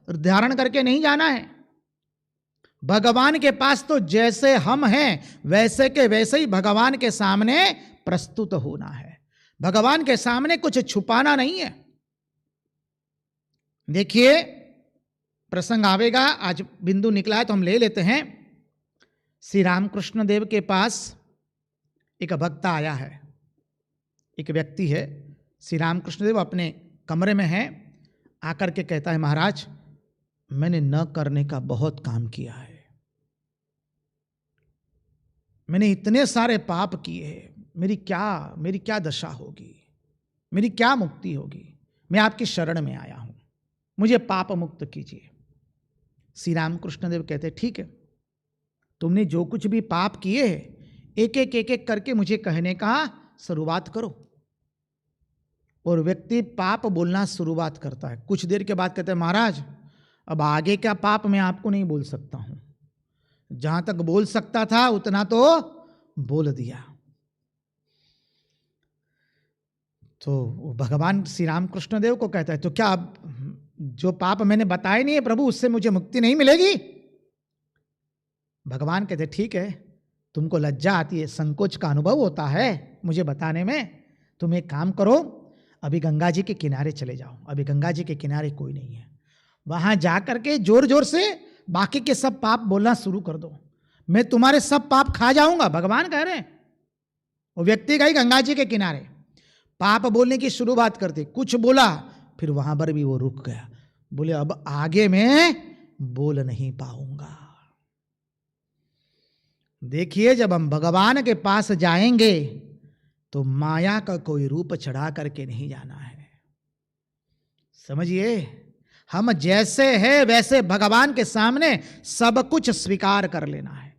धारण करके नहीं जाना है। भगवान के पास तो जैसे हम हैं वैसे के वैसे ही भगवान के सामने प्रस्तुत होना है। भगवान के सामने कुछ छुपाना नहीं है। देखिए, प्रसंग आवेगा, आज बिंदु निकला है तो हम ले लेते हैं। श्री रामकृष्ण देव के पास एक भक्त आया है, एक व्यक्ति है। श्री रामकृष्ण देव अपने कमरे में हैं, आकर के कहता है, महाराज मैंने न करने का बहुत काम किया है, मैंने इतने सारे पाप किए हैं, मेरी क्या दशा होगी, मेरी क्या मुक्ति होगी। मैं आपकी शरण में आया हूं, मुझे पाप मुक्त कीजिए। श्री रामकृष्ण देव कहते ठीक है, तुमने जो कुछ भी पाप किए हैं एक एक करके मुझे कहने का शुरुआत करो। और व्यक्ति पाप बोलना शुरुआत करता है। कुछ देर के बाद कहते हैं, महाराज अब आगे क्या पाप मैं आपको नहीं बोल सकता हूं, जहां तक बोल सकता था उतना तो बोल दिया। तो भगवान श्री रामकृष्ण देव को कहता है, तो क्या अब जो पाप मैंने बताए नहीं है प्रभु उससे मुझे मुक्ति नहीं मिलेगी? भगवान कहते ठीक है, तुमको लज्जा आती है, संकोच का अनुभव होता है मुझे बताने में, तुम एक काम करो, अभी गंगा जी के किनारे चले जाओ। अभी गंगा जी के किनारे कोई नहीं है, वहां जाकर के जोर जोर से बाकी के सब पाप बोलना शुरू कर दो, मैं तुम्हारे सब पाप खा जाऊंगा। भगवान कह रहे हैं वो व्यक्ति गई गंगा जी के किनारे, पाप बोलने की शुरुआत करते, कुछ बोला, फिर वहां पर भी वो रुक गया, बोले अब आगे मैं बोल नहीं पाऊंगा। देखिए, जब हम भगवान के पास जाएंगे तो माया का कोई रूप चढ़ा करके नहीं जाना है। समझिए, हम जैसे हैं वैसे भगवान के सामने सब कुछ स्वीकार कर लेना है।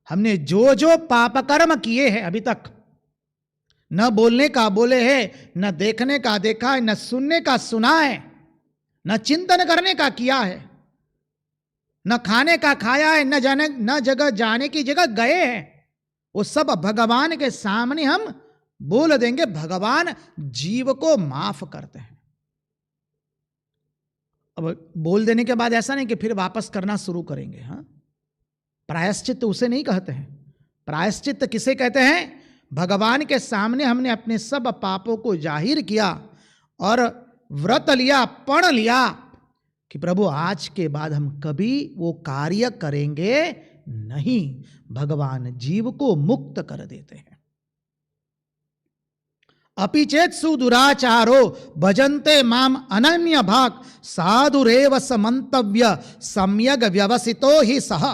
हमने जो जो पाप कर्म किए हैं अभी तक, न बोलने का बोले हैं, न देखने का देखा है, न सुनने का सुना है, न चिंतन करने का किया है, न खाने का खाया है, न जगह जाने की जगह गए हैं, वो सब भगवान के सामने हम बोल देंगे। भगवान जीव को माफ करते हैं। अब बोल देने के बाद ऐसा नहीं कि फिर वापस करना शुरू करेंगे। हाँ, प्रायश्चित उसे नहीं कहते हैं। प्रायश्चित किसे कहते हैं? भगवान के सामने हमने अपने सब पापों को जाहिर किया और व्रत लिया, पण लिया कि प्रभु आज के बाद हम कभी वो कार्य करेंगे नहीं। भगवान जीव को मुक्त कर देते हैं। अपि चेत सुदुराचारो भजन्ते माम अनन्य भाग साधुरेव समंतव्य सम्यग व्यवसितो ही सह।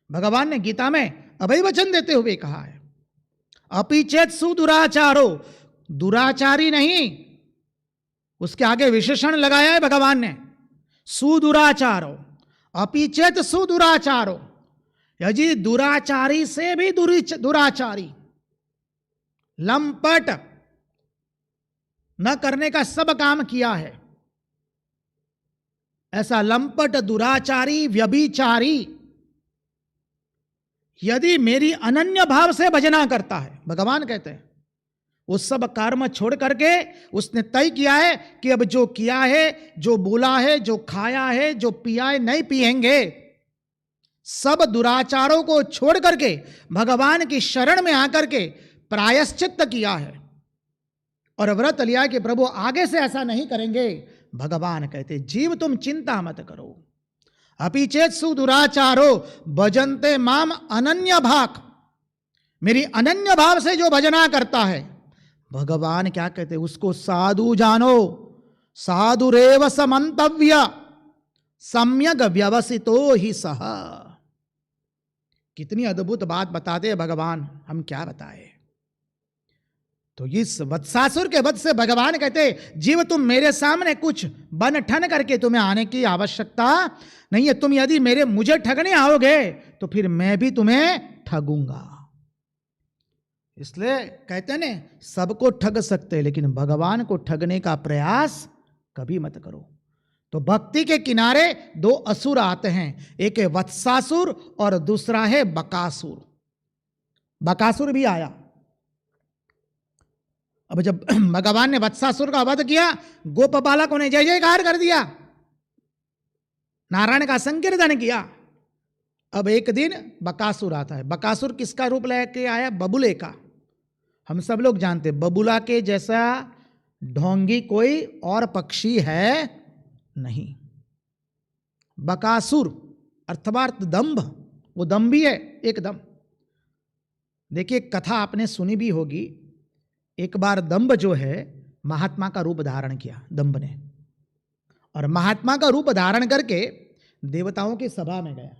भगवान ने गीता में अभय वचन देते हुए कहा है, अपि चेत सुदुराचारो, दुराचारी नहीं, उसके आगे विशेषण लगाया है भगवान ने, सुदुराचारो, अपि चेत सुदुराचारो, यदि दुराचारी से भी दुराचारी, लंपट, न करने का सब काम किया है, ऐसा लंपट, दुराचारी, व्यभिचारी यदि मेरी अनन्य भाव से भजना करता है, भगवान कहते हैं, वो सब कर्म छोड़ करके उसने तय किया है कि अब जो किया है, जो बोला है, जो खाया है, जो पिया है, नहीं पिएंगे, सब दुराचारों को छोड़ करके भगवान की शरण में आकर के प्रायश्चित किया है और व्रत लिया कि प्रभु आगे से ऐसा नहीं करेंगे। भगवान कहते, जीव तुम चिंता मत करो, अपि चेत सुदुराचारो भजन्ते माम अनन्य भाग, मेरी अनन्य भाव से जो भजना करता है, भगवान क्या कहते, उसको साधु जानो, साधुरेव समंतव्य सम्यक व्यवसितो ही सह। कितनी अद्भुत बात बताते हैं भगवान, हम क्या बताए। तो इस वत्सासुर के वध से भगवान कहते, जीव तुम मेरे सामने कुछ बन ठन करके तुम्हें आने की आवश्यकता नहीं है। तुम यदि मुझे ठगने आओगे तो फिर मैं भी तुम्हें ठगूंगा। इसलिए कहते हैं ना, सबको ठग सकते लेकिन भगवान को ठगने का प्रयास कभी मत करो। तो भक्ति के किनारे दो असुर आते हैं, एक है वत्सासुर और दूसरा है बकासुर। बकासुर भी आया। अब जब भगवान ने वत्सासुर का वध किया, गोप बालकों ने जय जयकार कर दिया, नारायण का संकीर्तन किया। अब एक दिन बकासुर आता है। बकासुर किसका रूप लेके आया? बबुले का। हम सब लोग जानते, बबुला के जैसा ढोंगी कोई और पक्षी है नहीं। बकासुर अर्थात दंभ, वो दंभी है एकदम। देखिए, कथा आपने सुनी भी होगी। एक बार दंभ जो है महात्मा का रूप धारण किया, दंभ ने, और महात्मा का रूप धारण करके देवताओं की सभा में गया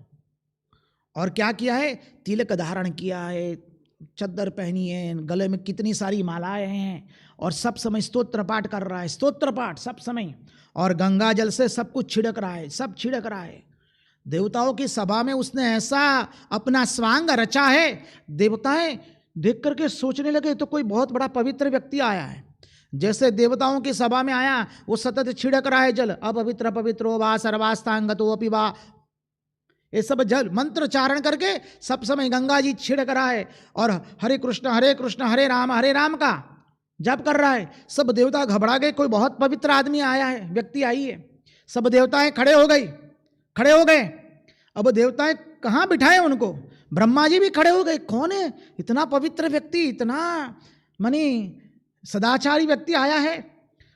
और क्या किया है? तिलक धारण किया है, चद्दर पहनी है, गले में कितनी सारी मालाएं हैं और सब समय स्तोत्र पाठ कर रहा है, स्तोत्र पाठ सब समय, और गंगा जल से सब कुछ छिड़क रहा है, सब छिड़क रहा है। देवताओं की सभा में उसने ऐसा अपना स्वांग रचा है, देवताएं देख करके सोचने लगे तो कोई बहुत बड़ा पवित्र व्यक्ति आया है। जैसे देवताओं की सभा में आया, वो सतत छिड़क रहा है जल, अपवित्र पवित्रो वा सर्वास्तांगतो अपि वा, ये सब जल मंत्र चारण करके सब समय गंगा जी छिड़क रहा है और हरे कृष्ण हरे राम का जप कर रहा है। सब देवता घबरा गए, कोई बहुत पवित्र आदमी आया है, व्यक्ति आई है। सब देवताएं खड़े हो गए। अब देवताएं कहाँ बिठाए उनको? ब्रह्मा जी भी खड़े हो गए। कौन है इतना पवित्र व्यक्ति, इतना मानी सदाचारी व्यक्ति आया है,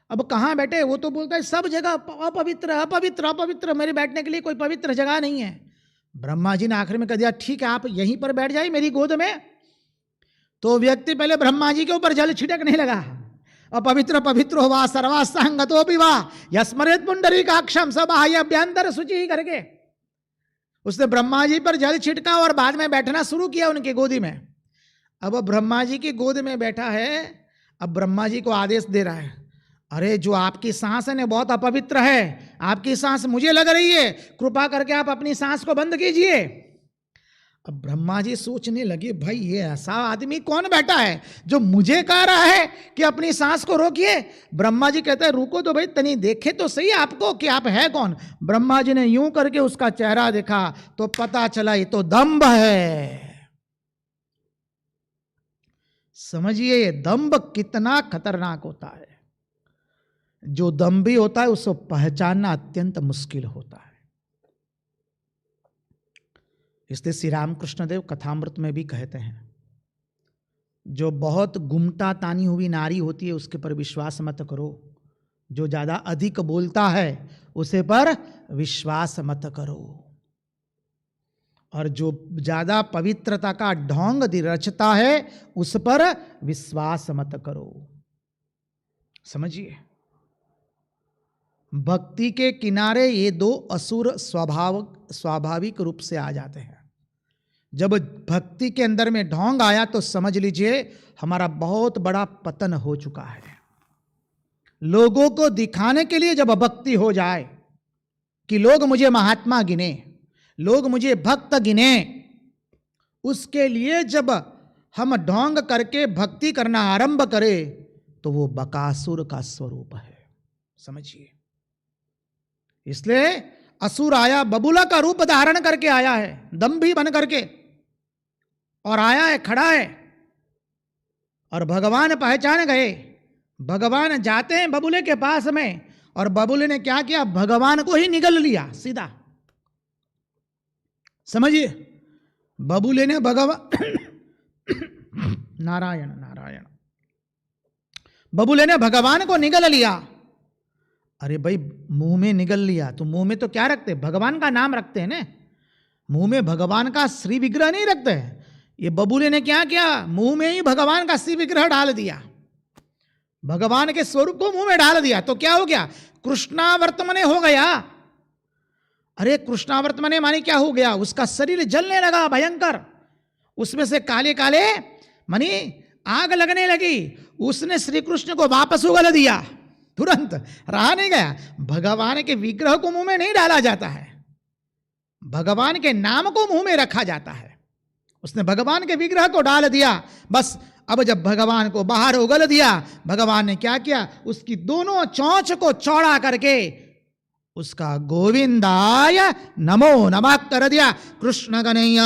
अब कहाँ बैठे? वो तो बोलता है सब जगह अपवित्र, मेरे बैठने के लिए कोई पवित्र जगह नहीं है। ब्रह्मा जी ने आखिर में कह दिया, ठीक है आप यहीं पर बैठ जाइए मेरी गोद में। तो व्यक्ति पहले ब्रह्मा जी के ऊपर जल छिड़कने लगा, अपवित्र पवित्र हो वा सर्वास्तांगतो भी वा यस्मरेत पुंडरीकाक्षम सबाह्य अभ्यंतर शुचि करके उसने ब्रह्मा जी पर जल छिड़का और बाद में बैठना शुरू किया उनकी गोदी में। अब ब्रह्मा जी की गोद में बैठा है, अब ब्रह्मा जी को आदेश दे रहा है, अरे जो आपकी सांस है ना बहुत अपवित्र है, आपकी सांस मुझे लग रही है, कृपा करके आप अपनी सांस को बंद कीजिए। अब ब्रह्मा जी सोचने लगे, भाई ये ऐसा आदमी कौन बैठा है जो मुझे कह रहा है कि अपनी सांस को रोकिए। ब्रह्मा जी कहते हैं रुको तो भाई तनी देखे तो सही आपको कि आप है कौन। ब्रह्मा जी ने यूं करके उसका चेहरा देखा तो पता चला ये तो दंभ है। समझिए ये दंभ कितना खतरनाक होता है। जो दंभी होता है उसको पहचानना अत्यंत मुश्किल होता है। इसलिए श्री रामकृष्ण देव कथामृत में भी कहते हैं, जो बहुत गुमटा तानी हुई नारी होती है उसके पर विश्वास मत करो, जो ज्यादा अधिक बोलता है उसे पर विश्वास मत करो, और जो ज्यादा पवित्रता का ढोंग रचता है उस पर विश्वास मत करो। समझिए, भक्ति के किनारे ये दो असुर स्वाभाविक रूप से आ जाते हैं। जब भक्ति के अंदर में ढोंग आया तो समझ लीजिए हमारा बहुत बड़ा पतन हो चुका है। लोगों को दिखाने के लिए जब भक्ति हो जाए कि लोग मुझे महात्मा गिने, लोग मुझे भक्त गिने, उसके लिए जब हम ढोंग करके भक्ति करना आरंभ करें तो वो बकासुर का स्वरूप है। समझिए, इसलिए असुर आया, बबूला का रूप धारण करके आया है, दंभी बन करके, और आया है, खड़ा है, और भगवान पहचान गए। भगवान जाते हैं बबूले के पास में, और बबूले ने क्या किया, भगवान को ही निगल लिया सीधा। समझिए, बबूले ने भगवान नारायण नारायण, बबूले ने भगवान को निगल लिया। अरे भाई मुंह में निगल लिया तो मुंह में तो क्या रखते, भगवान का नाम रखते हैं ना, मुंह में भगवान का श्री विग्रह नहीं रखते हैं। ये बबूले ने क्या किया, मुंह में ही भगवान का श्री विग्रह डाल दिया, भगवान के स्वरूप को मुंह में डाल दिया। तो क्या हो गया, कृष्णावर्तमने हो गया। अरे कृष्णावर्तमने माने क्या हो गया, उसका शरीर जलने लगा भयंकर, उसमें से काले काले मानी आग लगने लगी। उसने श्री कृष्ण को वापस उगल दिया, तुरंत रहा नहीं गया। भगवान के विग्रह को मुंह में नहीं डाला जाता है, भगवान के नाम को मुंह में रखा जाता है। उसने भगवान के विग्रह को डाल दिया, बस। अब जब भगवान को बाहर उगल दिया, भगवान ने क्या किया, उसकी दोनों चोंच को चौड़ा करके उसका गोविंदाय नमो नमः कर दिया। कृष्ण कन्हैया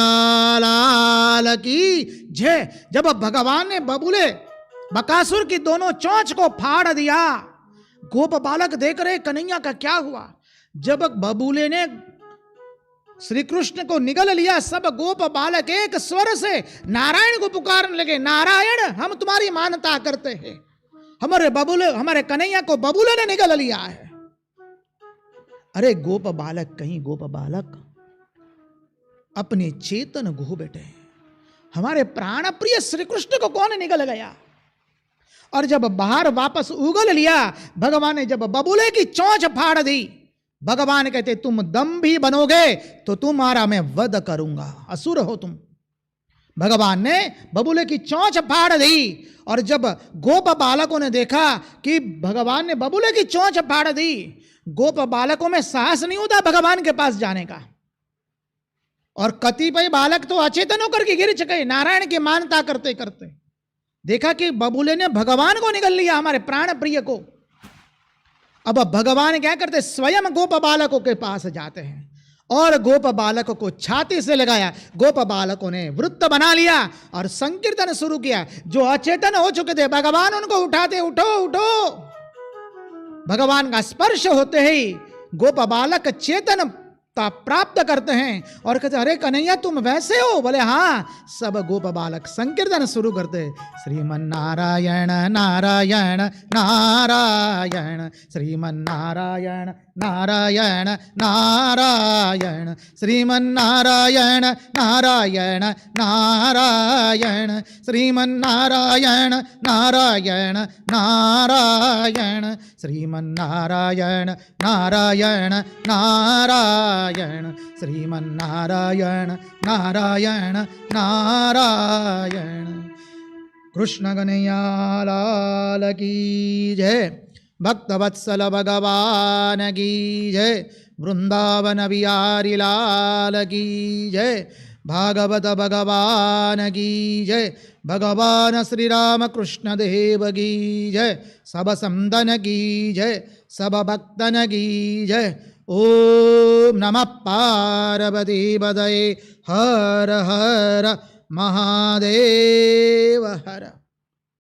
लाल की जय। जब भगवान ने बबूले बकासुर की दोनों चोंच को फाड़ दिया, गोप बालक देख रहे कन्हैया का क्या हुआ। जब बबूले ने श्री कृष्ण को निगल लिया, सब गोप बालक एक स्वर से नारायण को पुकारने लगे, नारायण हम तुम्हारी मानता करते हैं, हमारे बबूले, हमारे कन्हैया को बबूले ने निगल लिया है। अरे गोप बालक, कहीं गोप बालक अपने चेतन गो बैठे हैं, हमारे प्राण प्रिय श्री कृष्ण को कौन निगल गया। और जब बाहर वापस उगल लिया, भगवान ने जब बबूले की चोंच फाड़ दी, भगवान कहते तुम दंभी बनोगे तो तुम्हारा मैं वध करूंगा, असुर हो तुम। भगवान ने बबूले की चोंच फाड़ दी, और जब गोप बालकों ने देखा कि भगवान ने बबूले की चोंच फाड़ दी, गोप बालकों में साहस नहीं होता भगवान के पास जाने का, और कतिपय बालक तो अचेतन होकर के गिर चुके नारायण की मानता करते करते। देखा कि बबूले ने भगवान को निगल लिया, हमारे प्राण प्रिय को। अब भगवान क्या करते, स्वयं गोप बालकों के पास जाते हैं और गोप बालकों को छाती से लगाया। गोप बालकों ने वृत्त बना लिया और संकीर्तन शुरू किया। जो अचेतन हो चुके थे भगवान उनको उठाते, उठो उठो। भगवान का स्पर्श होते ही गोप बालक चेतन प्राप्त करते हैं और कहते अरे कन्हैया तुम वैसे हो, बोले हाँ। सब गोप बालक संकीर्तन शुरू करते, श्रीमन नारायण नारायण नारायण, श्रीमन नारायण नारायण नारायण श्रीमन्नारायण नारायण नारायण श्रीमन्नारायण नारायण नारायण श्रीमन्नारायण नारायण नारायण श्रीमन्नारायण नारायण नारायण। कृष्ण कन्हैया लाल की जय, भक्तवत्सल भगवान की जय, वृंदावन बिहारी लाल की जय, भागवत भगवान की जय, भगवान श्री राम कृष्ण देव की जय, सब संतन की जय, सब भक्तन की जय। ओम नमः पार्वती पतये, हर हर महादेव हर।